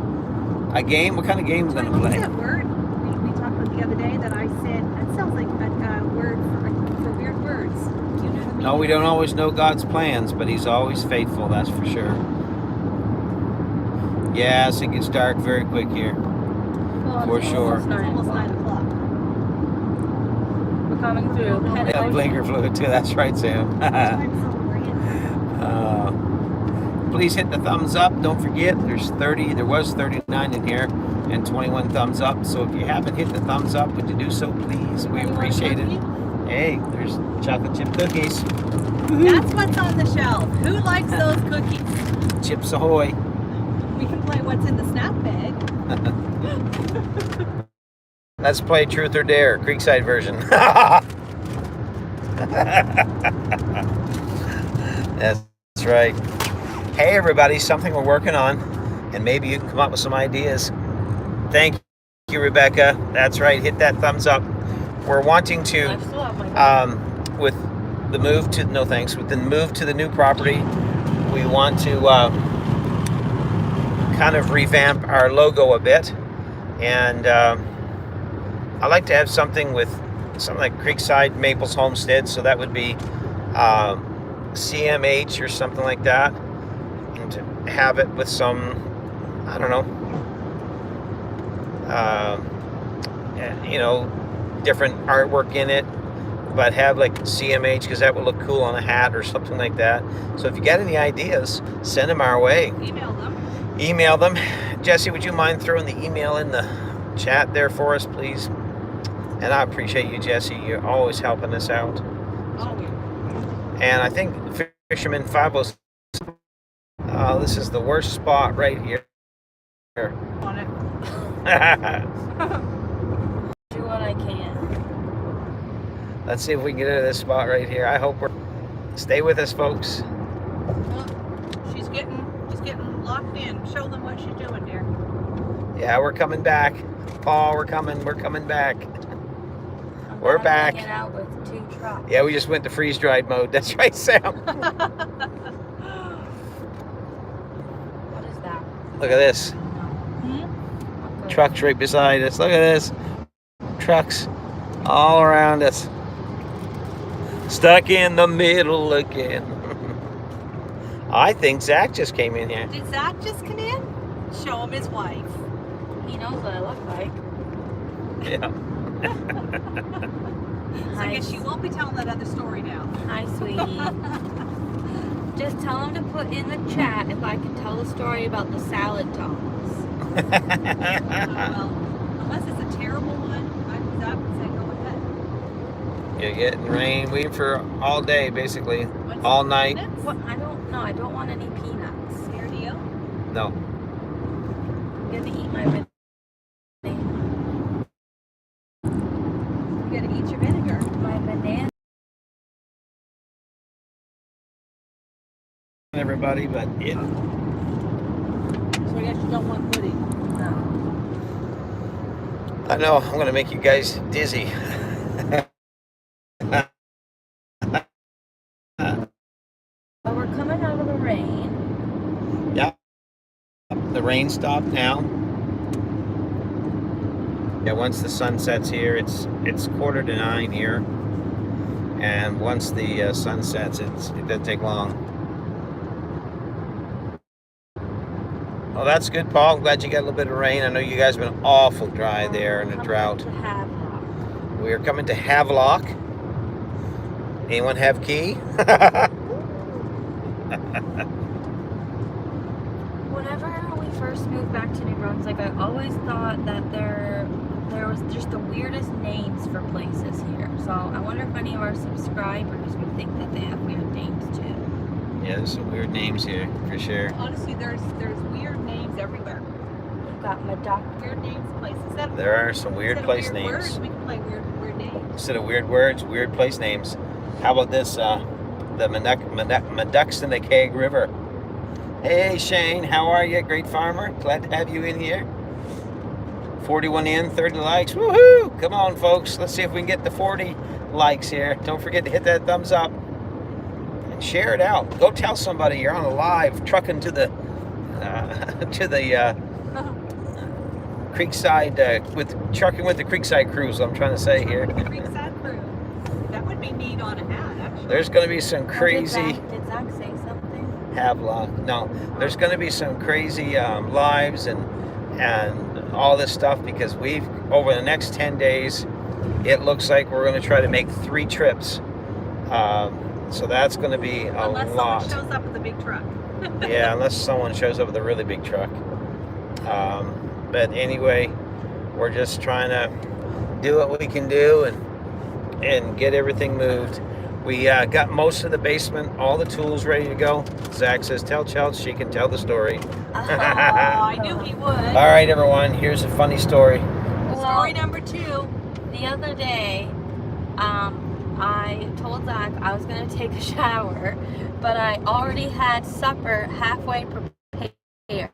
A game? What kind of game are we going to What was play? that word we talked about the other day that I said, that sounds like a word for weird words. Do you know what I mean? No, we don't always know God's plans, but He's always faithful, that's for sure. Yes, it gets dark very quick here. Well, For it's sure. It's almost 9 o'clock. We're coming through. Yeah, blinker fluid too, that's right, Sam. I'm so random. Please hit the thumbs up. Don't forget, there was 39 in here and 21 thumbs up. So if you haven't hit the thumbs up, would you do so, please? We appreciate it. Hey, there's chocolate chip cookies. That's what's on the shelf. Who likes those cookies? Chips Ahoy. We can play what's in the snap bag. Let's play Truth or Dare, Creekside version. That's right. Hey everybody, something we're working on, and maybe you can come up with some ideas. Thank you, Rebecca. That's right, hit that thumbs up. We're wanting to, I still have my with the move to, no thanks, with the move to the new property, we want to kind of revamp our logo a bit. And I like to have something like Creekside Maples Homestead, so that would be CMH or something like that, and to have it with some, I don't know, different artwork in it, but have like CMH, because that would look cool on a hat or something like that. So if you got any ideas, send them our way. Email them. Jesse, would you mind throwing the email in the chat there for us, please? And I appreciate you, Jesse. You're always helping us out. Always. And I think Fisherman 506, this is the worst spot right here. On it. Do what I can. Let's see if we can get out of this spot right here. I hope stay with us, folks. Oh, she's getting locked in. Show them what she's doing, dear. Yeah, we're coming back. Paul, we're coming back. I'm We're not back. hanging out with 2 trucks. Yeah, we just went to freeze-dried mode. That's right, Sam. What is that? Look at this. Hmm? Okay. Trucks right beside us. Look at this. Trucks all around us. Stuck in the middle again. I think Zach just came in here. Did Zach just come in? Show him his wife. He knows what I look like. Yeah. So I guess you won't be telling that other story now. Hi, sweetie. Just tell him to put in the chat if I can tell the story about the salad toms. Well, unless it's a terrible one, I would say go ahead. You're getting rain. Waiting for all day, basically. What's All the night. peanuts? What? I don't know. I don't want any peanuts. Fair deal. No. I'm gonna eat my banana. You gotta eat your vinegar. My banana. Everybody, but yeah. So I guess you don't want pudding. No. I know. I'm gonna make you guys dizzy. But we're coming out of the rain. The rain stopped now. Yeah, once the sun sets here, it's 8:45 here, and once the sun sets, it doesn't take long. Well, that's good, Paul. I'm glad you got a little bit of rain. I know you guys have been awful dry there in a drought. To Havelock. We are coming to Havelock. Anyone have key? Whenever we first moved back to New Brunswick, I always thought that there was just the weirdest names for places here. So I wonder if any of our subscribers would think that they have weird names too. Yeah, there's some weird names here for sure. Honestly, there's weird names everywhere. We've got Maduck. Weird names, places. There are some weird Instead of place weird names. Words, we can play weird names. Instead of weird words, weird place names. How about this? The Maducks in the Keg River. Hey Shane, how are you? Great farmer. Glad to have you in here. 41 in, 30 likes. Woohoo! Come on, folks. Let's see if we can get the 40 likes here. Don't forget to hit that thumbs up and share it out. Go tell somebody you're on a live trucking to the Creekside trucking with the Creekside Cruise. I'm trying to say here. Creekside Crew. That would be neat on a hat, actually. There's going to be some crazy. Did Zach say something? Havelock. No, there's going to be some crazy lives and all this stuff, because we've over the next 10 days, it looks like we're going to try to make 3 trips. So that's going to be a Unless lot. someone shows up with a big truck. Yeah, unless someone shows up with a really big truck. But anyway, we're just trying to do what we can do and get everything moved. We got most of the basement, all the tools ready to go. Zach says, tell Chelsea she can tell the story. Oh, I knew he would. All right, everyone, here's a funny story. Story number 2. The other day, I told Zach I was going to take a shower, but I already had supper halfway prepared.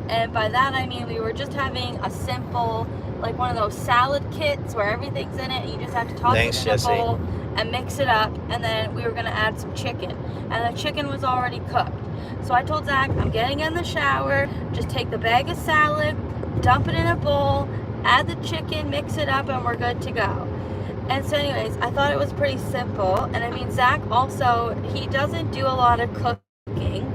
And by that I mean we were just having a simple, like one of those salad kits where everything's in it and you just have to toss Thanks, it in Jesse. a bowl and mix it up, and then we were gonna add some chicken, and the chicken was already cooked. So I told Zach, I'm getting in the shower, just take the bag of salad, dump it in a bowl, add the chicken, mix it up, and we're good to go. And so anyways, I thought it was pretty simple. And I mean, Zach also, he doesn't do a lot of cooking,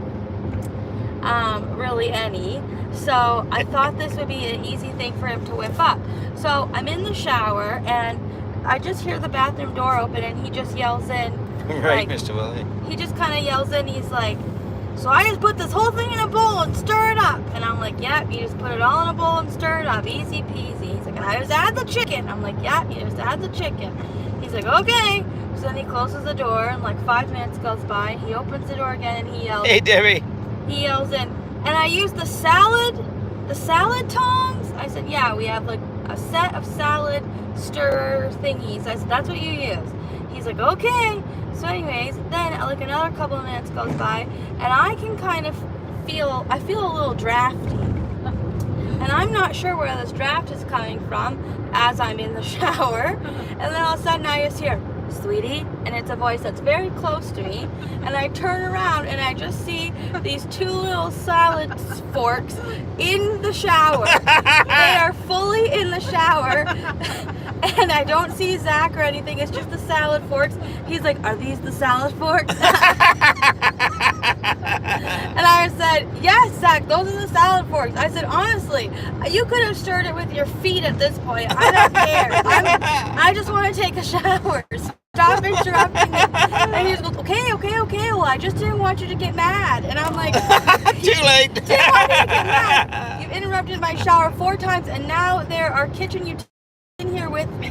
really any. So I thought this would be an easy thing for him to whip up. So I'm in the shower and I just hear the bathroom door open and he just yells in. Right, like, Mr. Willie. He just kind of yells in, he's like, so I just put this whole thing in a bowl and stir it up. And I'm like, yep, you just put it all in a bowl and stir it up. Easy peasy. He's like, and I just add the chicken. I'm like, yep, you just add the chicken. He's like, okay. So then he closes the door and like 5 minutes goes by. He opens the door again and he yells. Hey, Debbie. He yells in, and I use the salad tongs. I said, yeah, we have like a set of salad stir thingies. I said, that's what you use. He's like, okay. So anyways, then like another couple of minutes goes by and I can kind of feel a little drafty. And I'm not sure where this draft is coming from as I'm in the shower. And then all of a sudden I just hear, sweetie, and it's a voice that's very close to me. And I turn around and I just see these 2 little salad forks in the shower. They are fully in the shower. And I don't see Zach or anything. It's just the salad forks. He's like, are these the salad forks? And I said, yes, Zach, those are the salad forks. I said, honestly, you could have stirred it with your feet at this point. I don't care. I just want to take a shower. Stop interrupting me. And he goes, okay. Well, I just didn't want you to get mad. And I'm like, Too late. didn't want you to get mad. You've interrupted my shower 4 times, and now there are kitchen utensils in here with me.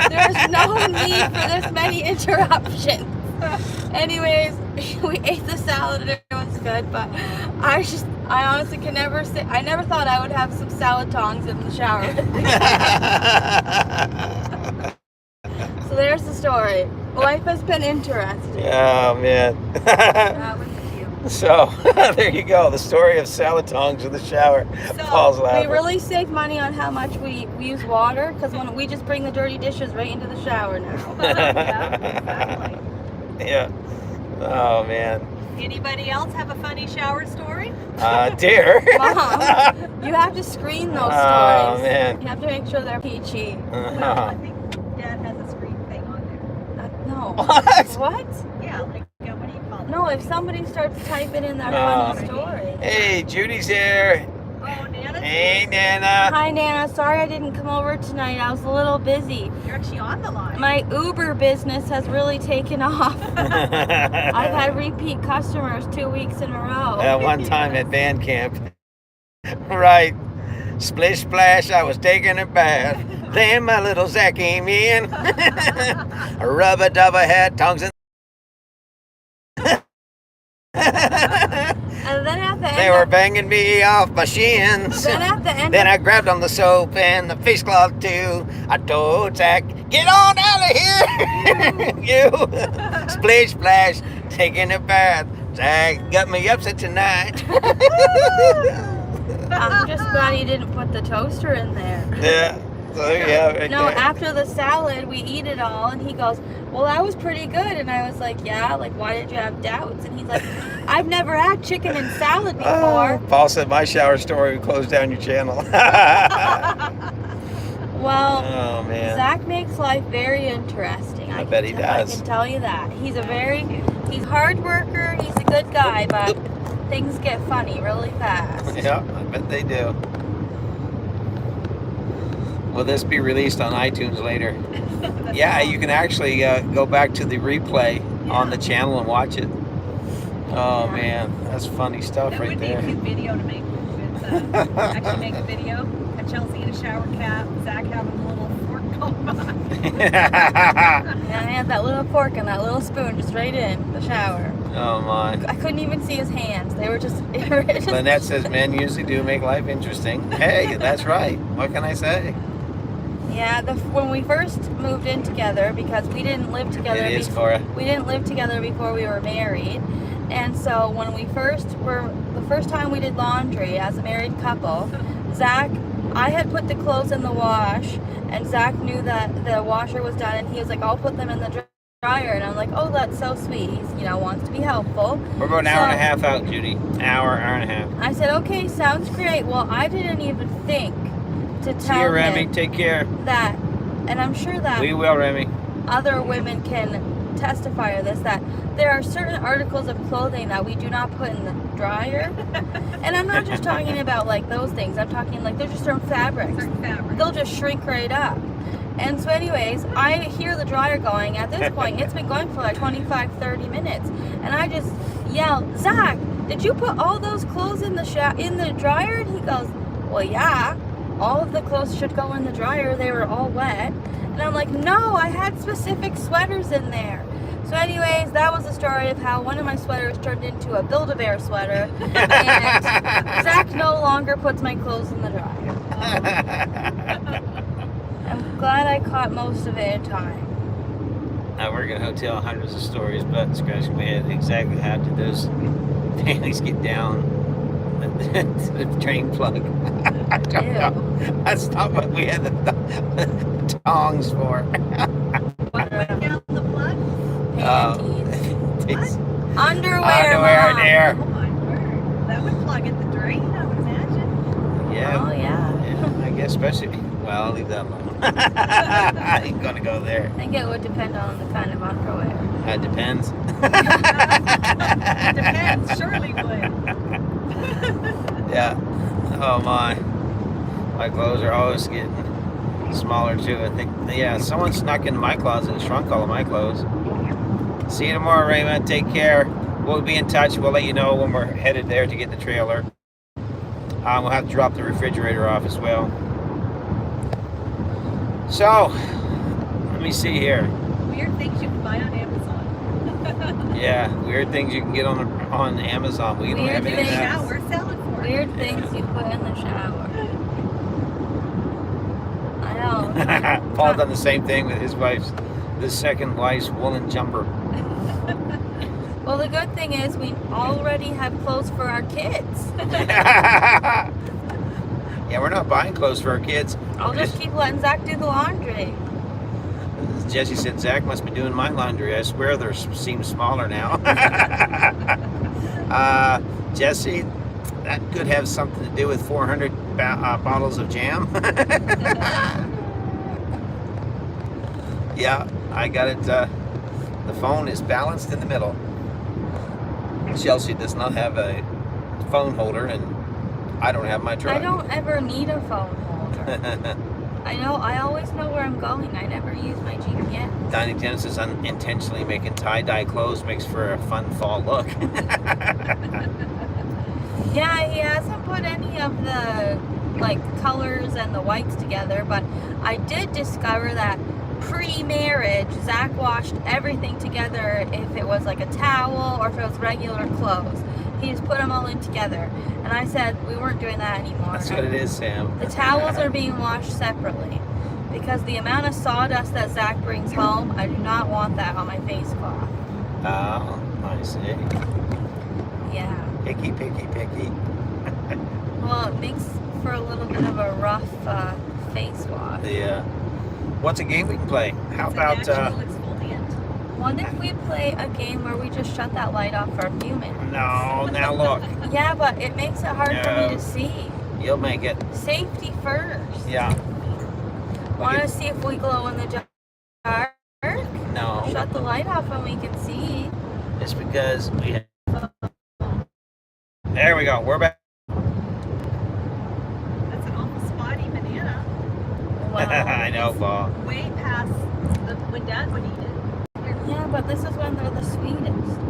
There's no need for this many interruptions. Anyways, we ate the salad and it was good, but I honestly can never say, I never thought I would have some salad tongs in the shower. So there's the story. Life has been interesting. Oh, man. That was cute. So, there you go. The story of salad tongs in the shower. So, Paul's We laughing. really save money on how much we use water, because when we just bring the dirty dishes right into the shower now. Yeah, exactly. Yeah. Oh, man. Anybody else have a funny shower story? Dear. Mom, you have to screen those Oh, stories. man. You have to make sure they're peachy. Well, I think Dad has a screen thing on there. No. What? What? Yeah, like, what do you call it? No, if somebody starts typing in their Oh. funny story. Hey, Judy's here. Oh, Nana. Hey, Nana. Hi, Nana. Sorry I didn't come over tonight. I was a little busy. You're actually on the line. My Uber business has really taken off. I've had repeat customers 2 weeks in a row. That one time at band camp. Right. Splish splash, I was taking a bath. Then my little Zach came in. A rubber dubber had tongues in. And then at the end, They were banging me off my shins. then at the end, Then I grabbed on the soap and the face cloth too. I told Zach, get on out of here. You. Splish splash, taking a bath. Zach got me upset tonight. I'm just glad you didn't put the toaster in there. Yeah. So yeah, right No, there. after the salad, we eat it all, and he goes, well, that was pretty good. And I was like, yeah, like, why did you have doubts? And he's like, I've never had chicken and salad before. Paul said my shower story would close down your channel. Well, Oh man. Zach makes life very interesting. I bet he does. I can tell you that. He's a hard worker, he's a good guy, but things get funny really fast. Yeah, I bet they do. Will this be released on iTunes later? Yeah, you can actually go back to the replay on the channel and watch it. Oh Yeah. man, that's funny stuff That right would be a there. cute video to make. Actually make a video of Chelsea in a shower cap, Zach having a little fork going by. And I had that little fork and that little spoon just right in the shower. Oh my. I couldn't even see his hands. They were just, Lynette says men usually do make life interesting. Hey, that's right. What can I say? Yeah, when we first moved in together, because we didn't live together. It is, Cora. We didn't live together before we were married, and so when we the first time we did laundry as a married couple, Zach I had put the clothes in the wash, and Zach knew that the washer was done, and he was like, I'll put them in the dryer. And I'm like, oh, that's so sweet. He's, wants to be helpful. We're about an hour and a half out, Judy. Hour and a half. I said, okay, sounds great. Well, I didn't even think to See tell you, Remy. him Take care. that, and I'm sure that We will, Remy. other women can testify to this, that there are certain articles of clothing that we do not put in the dryer. And I'm not just talking about like those things. I'm talking like there's just certain fabrics. Certain fabric. They'll just shrink right up. And so anyways, I hear the dryer going. At this point, it's been going for like 25, 30 minutes. And I just yell, Zach, did you put all those clothes in the dryer? And he goes, well, yeah. All of the clothes should go in the dryer. They were all wet. And I'm like, no, I had specific sweaters in there. So anyways, that was the story of how one of my sweaters turned into a Build-A-Bear sweater. And Zach no longer puts my clothes in the dryer. I'm glad I caught most of it in time. I work at a hotel, hundreds of stories, but scratching my head exactly how did those panties get down to the drain plug? I don't know. That's not what we had the tongs for. What went down the plug? Panties. It's Underwear, underwear in Mom. there. Oh my word. That would plug at the drain, I would imagine. Yeah. Oh, yeah. Yeah, I guess especially. Well, I'll leave that alone. I ain't gonna go there. I think it would depend on the kind of underwear. That depends. Depends, surely would. Yeah. Oh my. My clothes are always getting smaller too. I think. Yeah. Someone snuck into my closet and shrunk all of my clothes. See you tomorrow, Raymond. Take care. We'll be in touch. We'll let you know when we're headed there to get the trailer. We'll have to drop the refrigerator off as well. So, let me see here. Weird things you can buy on Amazon. Yeah, weird things you can get on Amazon. We don't have Weird any of In the that. shower, selling for it. Weird things you put in the shower. I know. Paul done the same thing with his second wife's woolen jumper. Well, the good thing is we already have clothes for our kids. Yeah, we're not buying clothes for our kids. I'll just keep letting Zach do the laundry. Jesse said, Zach must be doing my laundry. I swear theirs seem smaller now. Jesse, that could have something to do with 400 bottles of jam. Yeah, I got it. The phone is balanced in the middle. Chelsea does not have a phone holder, and I don't have my truck. I don't ever need a phone holder. I always know where I'm going. I never use my GPS. Donnie Jen says, unintentionally making tie-dye clothes makes for a fun fall look. Yeah, he hasn't put any of the colors and the whites together, but I did discover that pre-marriage, Zach washed everything together. If it was like a towel or if it was regular clothes, he just put them all in together. And I said we weren't doing that anymore. That's what it is, Sam. The towels are being washed separately because the amount of sawdust that Zach brings home, I do not want that on my face cloth. Oh, I see. Yeah. Picky. Well, it makes for a little bit of a rough face wash. Yeah. What's a game we can play? How It's about a natural exfoliant. What if we play a game where we just shut that light off for a few minutes? no, now look. Yeah, but it makes it hard for me No. to see. You'll make it. Safety first. Yeah. Want to see if we glow in the dark? No. Shut the light off and we can see. It's because we have... There we go. We're back. That's an awful spotty banana. Well, I know, Paul. Way past when Dad would eat it. yeah, but this is when they're the sweetest.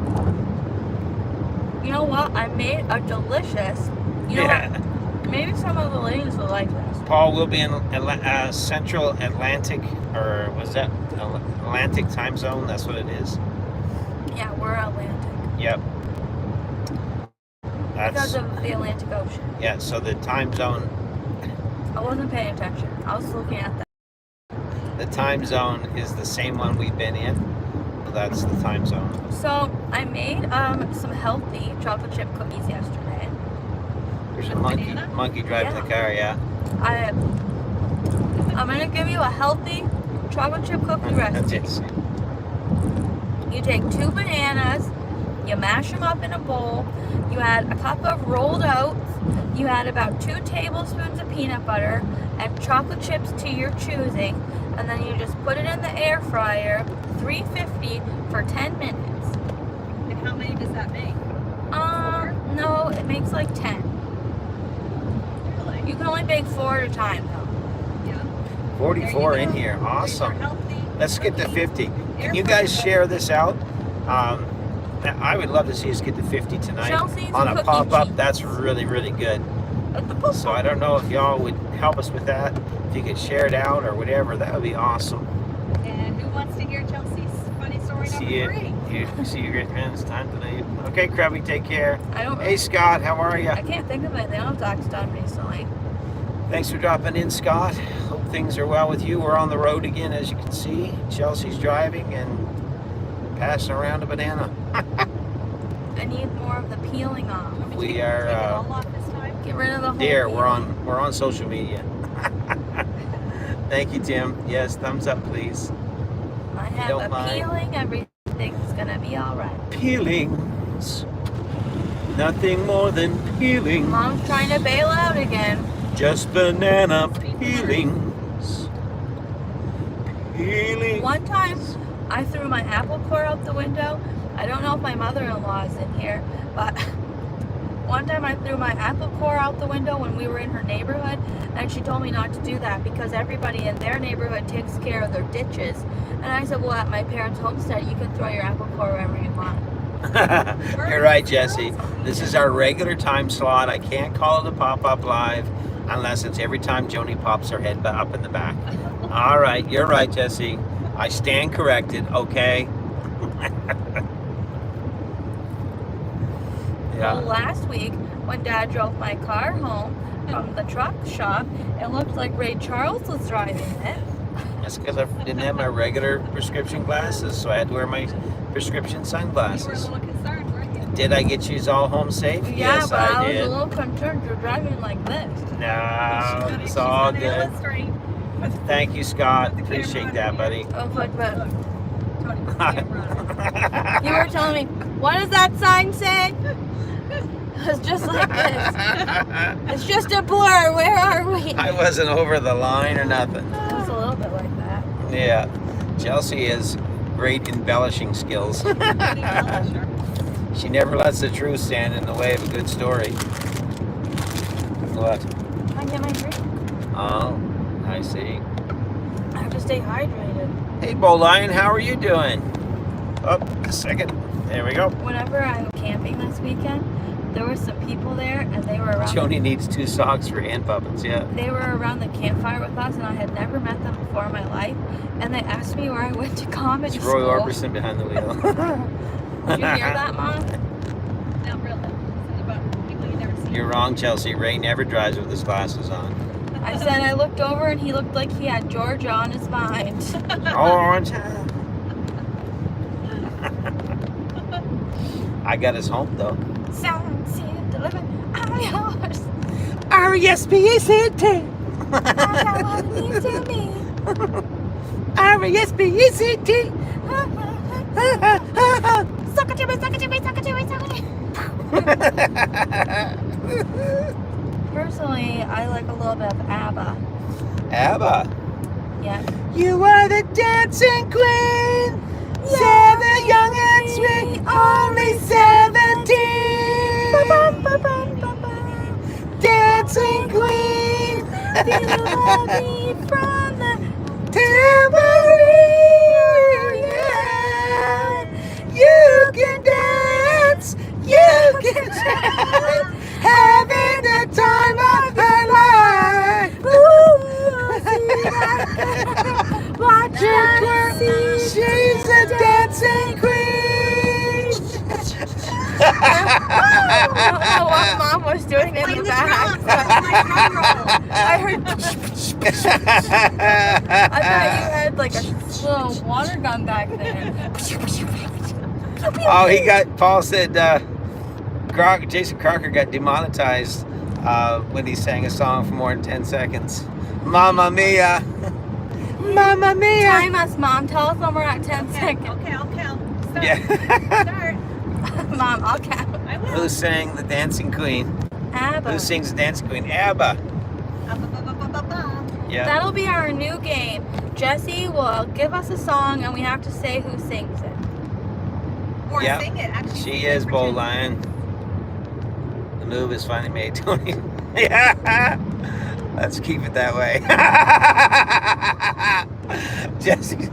You know what? I made a delicious. You know Yeah. what? Maybe some of the ladies will like this. Paul will be in Central Atlantic, or was that Atlantic time zone? That's what it is. Yeah, we're Atlantic. Yep. Because That's of the Atlantic Ocean. yeah. So the time zone, I wasn't paying attention. I was looking at that. the time zone is the same one we've been in. So that's the time zone. So I made some healthy chocolate chip cookies yesterday. There's a With monkey banana? driving Yeah. the car. Yeah. I'm gonna give you a healthy chocolate chip cookie That's recipe. it. You take 2 bananas, you mash them up in a bowl, you add a cup of rolled oats, you add about 2 tablespoons of peanut butter and chocolate chips to your choosing, and then you just put it in the air fryer, 350 for 10 minutes. And how many does that make? No, it makes like 10. Really? You can only bake 4 at a time though. Yeah. 44 There you in go. here. These are Awesome. healthy Let's get to 50. Can Air you fryer guys share this out? I would love to see us get to 50 tonight Chelsea's on a cookie pop-up. cheese. That's really, really good. At the pop- So I don't know if y'all would help us with that. If you could share it out or whatever, that would be awesome. And who wants to hear Chelsea's funny story See number you. 3? See you, great man. It's time tonight. Okay, Krabby, take care. I don't. Hey, Scott, how are you? I can't think of anything else Doc's done recently. Thanks for dropping in, Scott. Hope things are well with you. We're on the road again, as you can see. Chelsea's driving and passing around a banana. I need more of the peeling off. We are. Take it all off this time? Get rid of the whole. Dear, peeling. we're on social media. Thank you, Tim. Yes, thumbs up, please. I have don't a mind. peeling. Everything's gonna be all right. Peelings. Nothing more than peeling. Mom's trying to bail out again. Just banana peelings. Peelings. One time, I threw my apple core out the window. I don't know if my mother-in-law is in here, but one time I threw my apple core out the window when we were in her neighborhood, and she told me not to do that because everybody in their neighborhood takes care of their ditches. And I said, well, at my parents' homestead, you can throw your apple core wherever you want. You're right, Jesse. This is our regular time slot. I can't call it a pop-up live unless it's every time Joni pops her head up in the back. All right, you're right, Jesse. I stand corrected, okay? Well, Yeah. last week, when Dad drove my car home from the truck shop, it looked like Ray Charles was driving it. That's because I didn't have my regular prescription glasses, so I had to wear my prescription You were a sunglasses. little concerned, weren't you? Did I get you all home safe? Yeah, Yes, but I I was did. a little concerned you're driving like this. No, She's it's gonna all good. illustrate. Thank you, Scott. Put the camera Appreciate on that, me. buddy. Oh, but Tony, put the camera on. you were telling me, what does that sign say? It's just like this. It's just a blur. Where are we? I wasn't over the line or nothing. It was a little bit like that. Yeah, Chelsea has great embellishing skills. She never lets the truth stand in the way of a good story. What? I get my drink. Oh, I see. I have to stay hydrated. Hey, Bo Lion, how are you doing? Up a second. There we go. Whenever I went camping this weekend, there were some people there, and they were around. Joni needs 2 socks for hand puppets, yeah. They were around the campfire with us, and I had never met them before in my life. And they asked me where I went to comedy It's school. Roy Orbison behind the wheel. Did you hear that, Mom? Not really. It's about people you never see. You're wrong, Chelsea. Ray never drives with his glasses on. I said I looked over, and he looked like he had Georgia on his mind. Orange. I got us home, though. Sound, see, deliver, I'm yours. R-E-S-P-E-C-T. I got what it means to me. R-E-S-P-E-C-T. Suck it to me, suck it to me, suck it to me, suck it to me. Personally, I like a little bit of ABBA. ABBA. Yeah. You are the dancing queen. Seven, young and sweet, only 17. Dancing queen. Feel the beat from the tambourine. Yeah. You can dance. You can dance. Having the time of her life. watch her She's a dancing queen. I don't know what Mom was doing in the back. I heard. I thought you had like a little water gun back there. Oh, Paul said Jason Crocker got demonetized when he sang a song for more than 10 seconds. Mamma mia. Mamma mia. Time us, Mom. Tell us when we're at 10 seconds. Okay, I'll count. Start. Yeah. Start. Mom, I'll count. I will. Who sang the Dancing Queen? ABBA. Who sings the Dancing Queen? ABBA. Yeah. That'll be our new game. Jesse will give us a song and we have to say who sings it. Or Yeah. sing it. Actually, sing She it is for Bo 10 Lion. The move is finally made, Tony. Yeah. Let's keep it that way. Jesse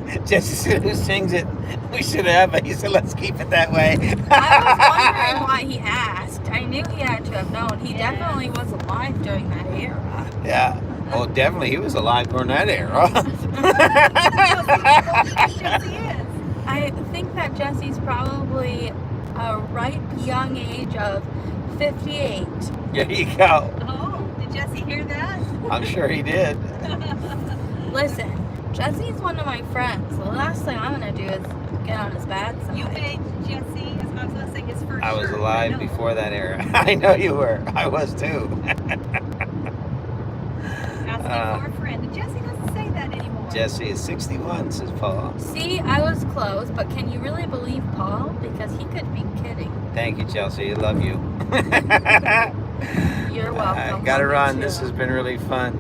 said, who sings it? We should have, but he said, let's keep it that way. I was wondering why he asked. I knew he had to have known. He Yeah. definitely was alive during that era. Yeah. Oh, definitely. He was alive during that era. Jesse is. I think that Jesse's probably a ripe young age of 58. There you go. Oh, did Jesse hear that? I'm sure he did. Listen, Jesse's one of my friends. The last thing I'm gonna do is get on his bad side. You made Jesse, as I was going to say, his first I was shirt. alive No. before that era. I know you were. I was too. Asking for a friend. And Jesse doesn't say that anymore. Jesse is 61, says Paul. See, I was close, but can you really believe Paul? Because he could be kidding. Thank you, Chelsea. I love you. You're welcome. Gotta Love you run. too. This has been really fun.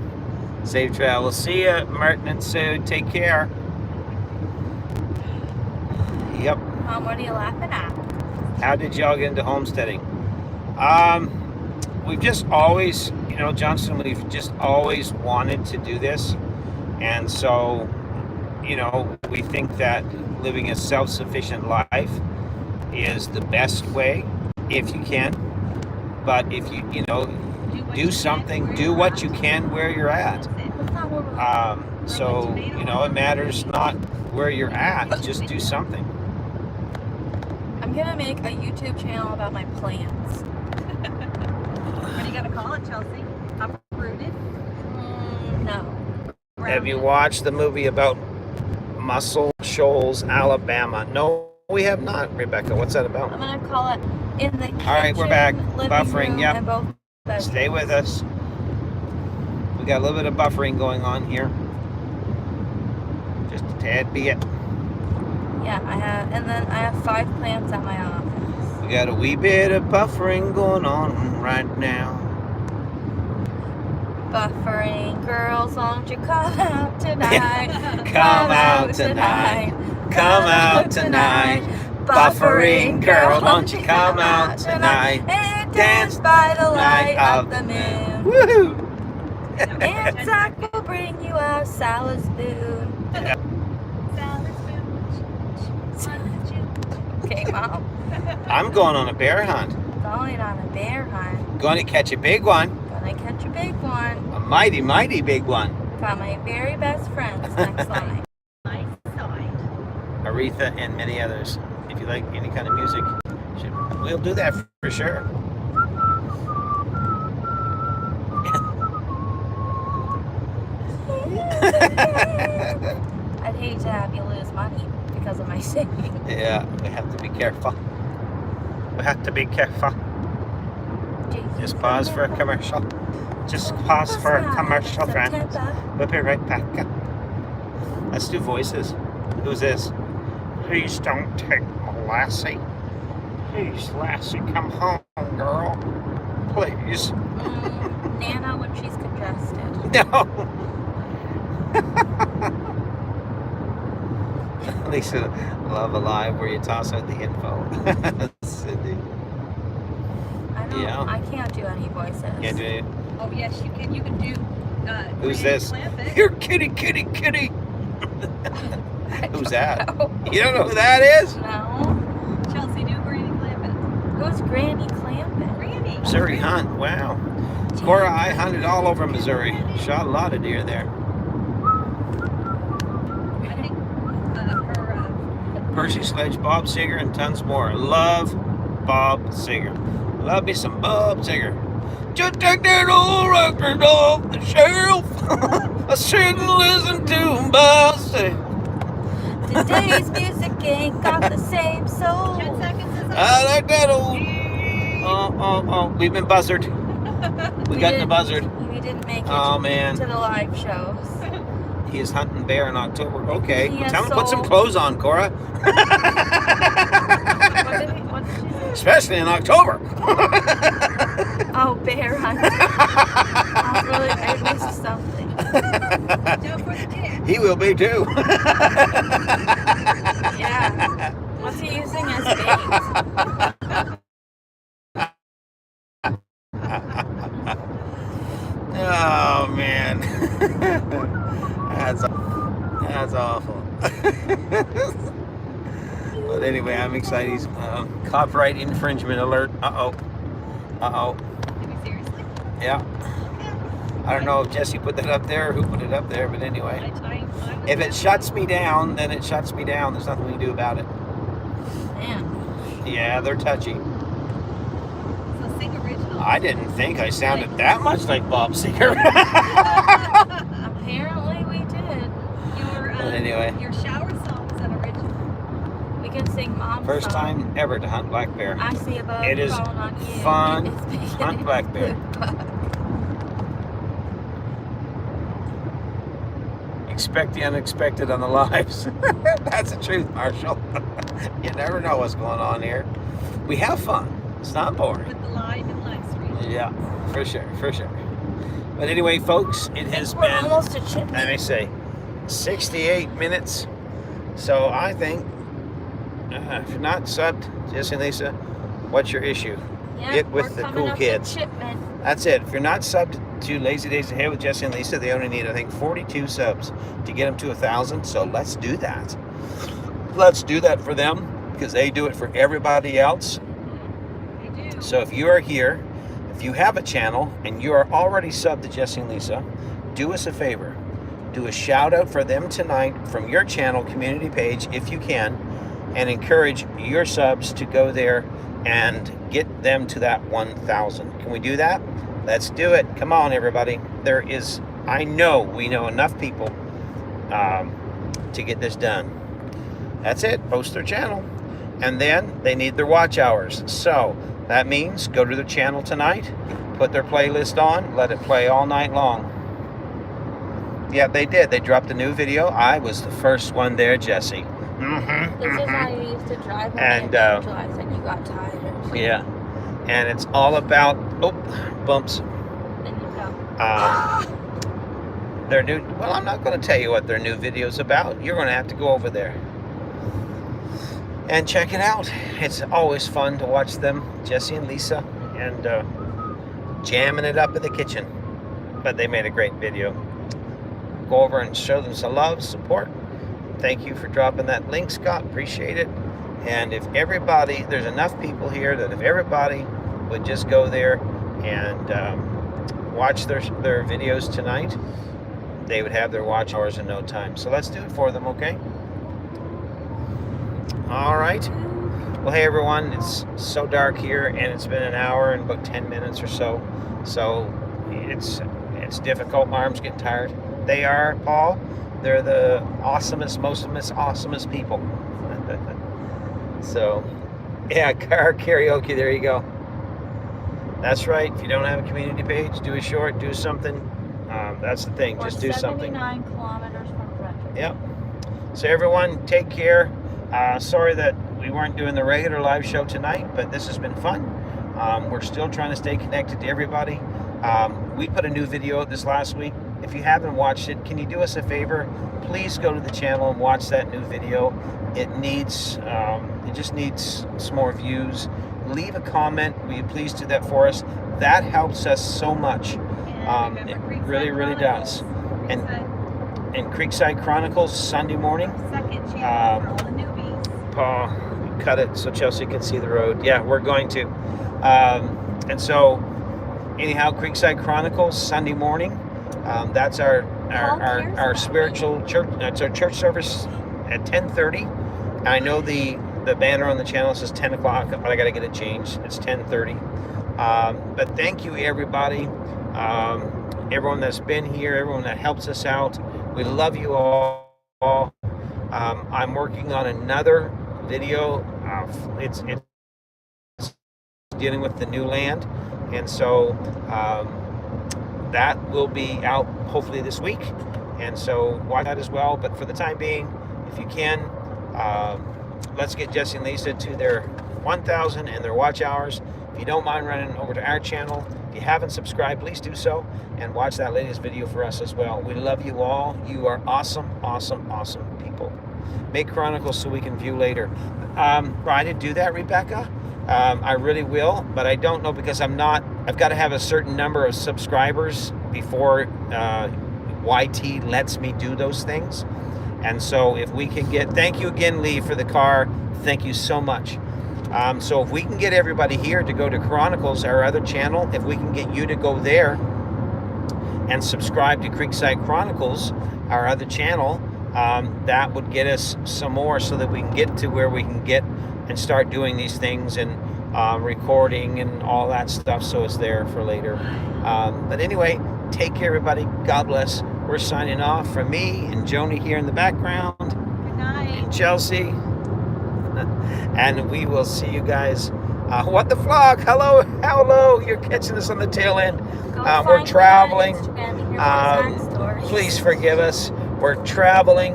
Safe travel. See ya, Martin and Sue. Take care. Yep. Mom, what are you laughing at? How did y'all get into homesteading? We've just always, Johnson, we've just always wanted to do this. And so, we think that living a self-sufficient life is the best way if you can. But if you, do something, do what you can where you're at. That's not what we're So, it matters not where you're at, just do something. I'm gonna make a YouTube channel about my plants. What are you going to call it, Chelsea? Uprooted? No. Have you watched the movie about Muscle Shoals, Alabama? No, we have not, Rebecca. What's that I'm about? gonna call it in the kitchen, All right, we're back. living Buffering, room, yep. and both bedrooms. Stay with us. We got a little bit of buffering going on here. Just a tad bit. Yeah, and then I have 5 plants at my office. We got a wee bit of buffering going on right now. Buffering girls, won't you come out tonight? Come out tonight. Come out tonight. Buffering girl, won't you come out tonight? And dance by the light Night of the moon. Woohoo! And Zach will bring you a salad spoon. Salad spoon. Okay, Mom. I'm going on a bear hunt. Going on a bear hunt. Going to catch a big one. Gonna catch a big one. A mighty, mighty big one. Got my very best friends next line. Nice side. Aretha and many others. If you like any kind of music, we'll do that for sure. I'd hate to have you lose money because of my singing. Yeah, we have to be careful. We have to be careful. Just pause for a commercial. Just pause for a commercial, friends. We'll be right back. Let's do voices. Who's this? Please don't take my Lassie. Please, Lassie, come home, girl. Please. Nana when she's congested. No. Lisa, Love Alive, where you toss out the info. Cindy. I don't. Yeah. I can't do any voices. Can't do it. Oh, yes, you can. You can do. Who's Granny this? Clampett. You're kitty, kitty, kitty. I Who's don't that? know. You don't know who that is? No. Chelsea, do Granny Clampett. Who's Granny Clampett? Granny. Missouri hunt. Wow. Cora, I hunted all over Missouri. Shot a lot of deer there. I think her. Percy Sledge, Bob Seger, and tons more. Love Bob Seger. Love me some Bob Seger. Just take that old record off the shelf. I sit and listen to Bob Seger. Today's music ain't got the same soul. 10 seconds is up. I like that old. Oh, we've been buzzard. We got the buzzard. We didn't make it Oh, man. to the live shows. He is hunting bear in October. Okay. He Well, has tell him to put some sold- clothes on, Cora. What did she say? Especially in October. Oh, bear hunting. I missed something. Don't forget. He will be too. Yeah. What's he using as bait? Oh man, that's awful. But anyway, I'm excited. He's copyright infringement alert. Uh oh. Seriously? Yeah. I don't know if Jesse put that up there or who put it up there, but anyway. If it shuts me down, then it shuts me down. There's nothing we can do about it. Man. Yeah, they're touchy. So sing original. I didn't think I sounded that much like Bob Seger. Apparently we did. But anyway. Your shower song is an original. We can sing Mom's First song. time ever to hunt black bear. I see a bug It is crawling on you. fun. It's beginning Hunt black bear. to bug. Expect the unexpected on the lives. That's the truth, Marshall. You never know what's going on here. We have fun. It's not boring. With the live and live stream. Yeah, for sure. But anyway, folks, it has We're been, almost a chip. let me say, 68 minutes. So I think, if you're not subbed, Jesse and Lisa, what's your issue? Yeah, Get with we're the coming cool up kids. to Chipman. That's it. If you're not subbed to Lazy Days Ahead with Jesse and Lisa, they only need, I think, 42 subs to get them to 1,000. So let's do that. Let's do that for them because they do it for everybody else. I do. So if you are here, if you have a channel and you are already subbed to Jesse and Lisa, do us a favor. Do a shout out for them tonight from your channel community page if you can, and encourage your subs to go there and get them to that 1,000. Can we do that? Let's do it. Come on, everybody. I know we know enough people to get this done. That's it. Post their channel. And then they need their watch hours. So that means go to their channel tonight, put their playlist on, let it play all night long. Yeah, they did. They dropped a new video. I was the first one there, Jesse. This is how you used to drive when And, you evangelized and you got tired. Yeah. And it's all about, bumps. Then you go. Their new, well, I'm not going to tell you what their new video's about. You're going to have to go over there and check it out. It's always fun to watch them, Jesse and Lisa, and jamming it up in the kitchen. But they made a great video. Go over and show them some love, support. Thank you for dropping that link, Scott. Appreciate it. And if everybody, there's enough people here that if everybody would just go there and watch their videos tonight, they would have their watch hours in no time. So let's do it for them, okay? All right. Well, hey everyone, it's so dark here, and it's been an hour and about 10 minutes or so. So it's difficult. My arm's getting tired. They are, Paul. They're the awesomest, most awesomest people. So, yeah, car karaoke. There you go. That's right. If you don't have a community page, do a short, do something. That's the thing. Just do something. 79 kilometers from Frederick. Yep. So everyone, take care. Sorry that we weren't doing the regular live show tonight, but this has been fun. We're still trying to stay connected to everybody. We put a new video out this last week. If you haven't watched it, can you do us a favor? Please go to the channel and watch that new video. It just needs some more views. Leave a comment. Will you please do that for us? That helps us so much. It really, really does. And Creekside Chronicles Sunday morning. Second channel for all the newbies. Paul, cut it so Chelsea can see the road. Yeah, we're going to. And so, anyhow, Creekside Chronicles Sunday morning. That's our spiritual church. It's our church service at 10:30. I know the banner on the channel says 10 o'clock, but I got to get it changed. It's 10:30. But thank you, everybody. Everyone that's been here, everyone that helps us out. We love you all. I'm working on another video. It's dealing with the new land. And so that will be out hopefully this week. And so watch that as well. But for the time being, if you can, let's get Jesse and Lisa to their 1,000 and their watch hours. If you don't mind running over to our channel, if you haven't subscribed, please do so and watch that latest video for us as well. We love you all. You are awesome, awesome, awesome people. Make Chronicles so we can view later. Try to do that, Rebecca. I really will, but I don't know because I've got to have a certain number of subscribers before YT lets me do those things. And so if we can get, thank you again, Lee, for the car. Thank you so much. So if we can get everybody here to go to Chronicles, our other channel, if we can get you to go there and subscribe to Creekside Chronicles, our other channel, that would get us some more so that we can get to where we can get and start doing these things and recording and all that stuff, so it's there for later. But anyway, take care, everybody. God bless. We're signing off from me and Joni here in the background. Good night. And Chelsea. And we will see you guys. What the vlog? Hello, hello. You're catching us on the tail end. We're traveling. Please forgive us. We're traveling,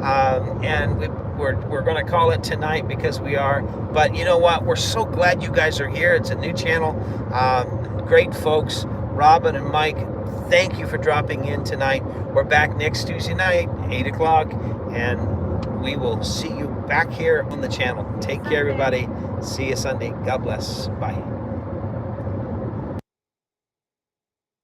and we're going to call it tonight because we are. But you know what? We're so glad you guys are here. It's a new channel. Great folks, Robin and Mike. Thank you for dropping in tonight. We're back next Tuesday night, 8 o'clock, and we will see you back here on the channel. Take care, everybody. See you Sunday. God bless. Bye.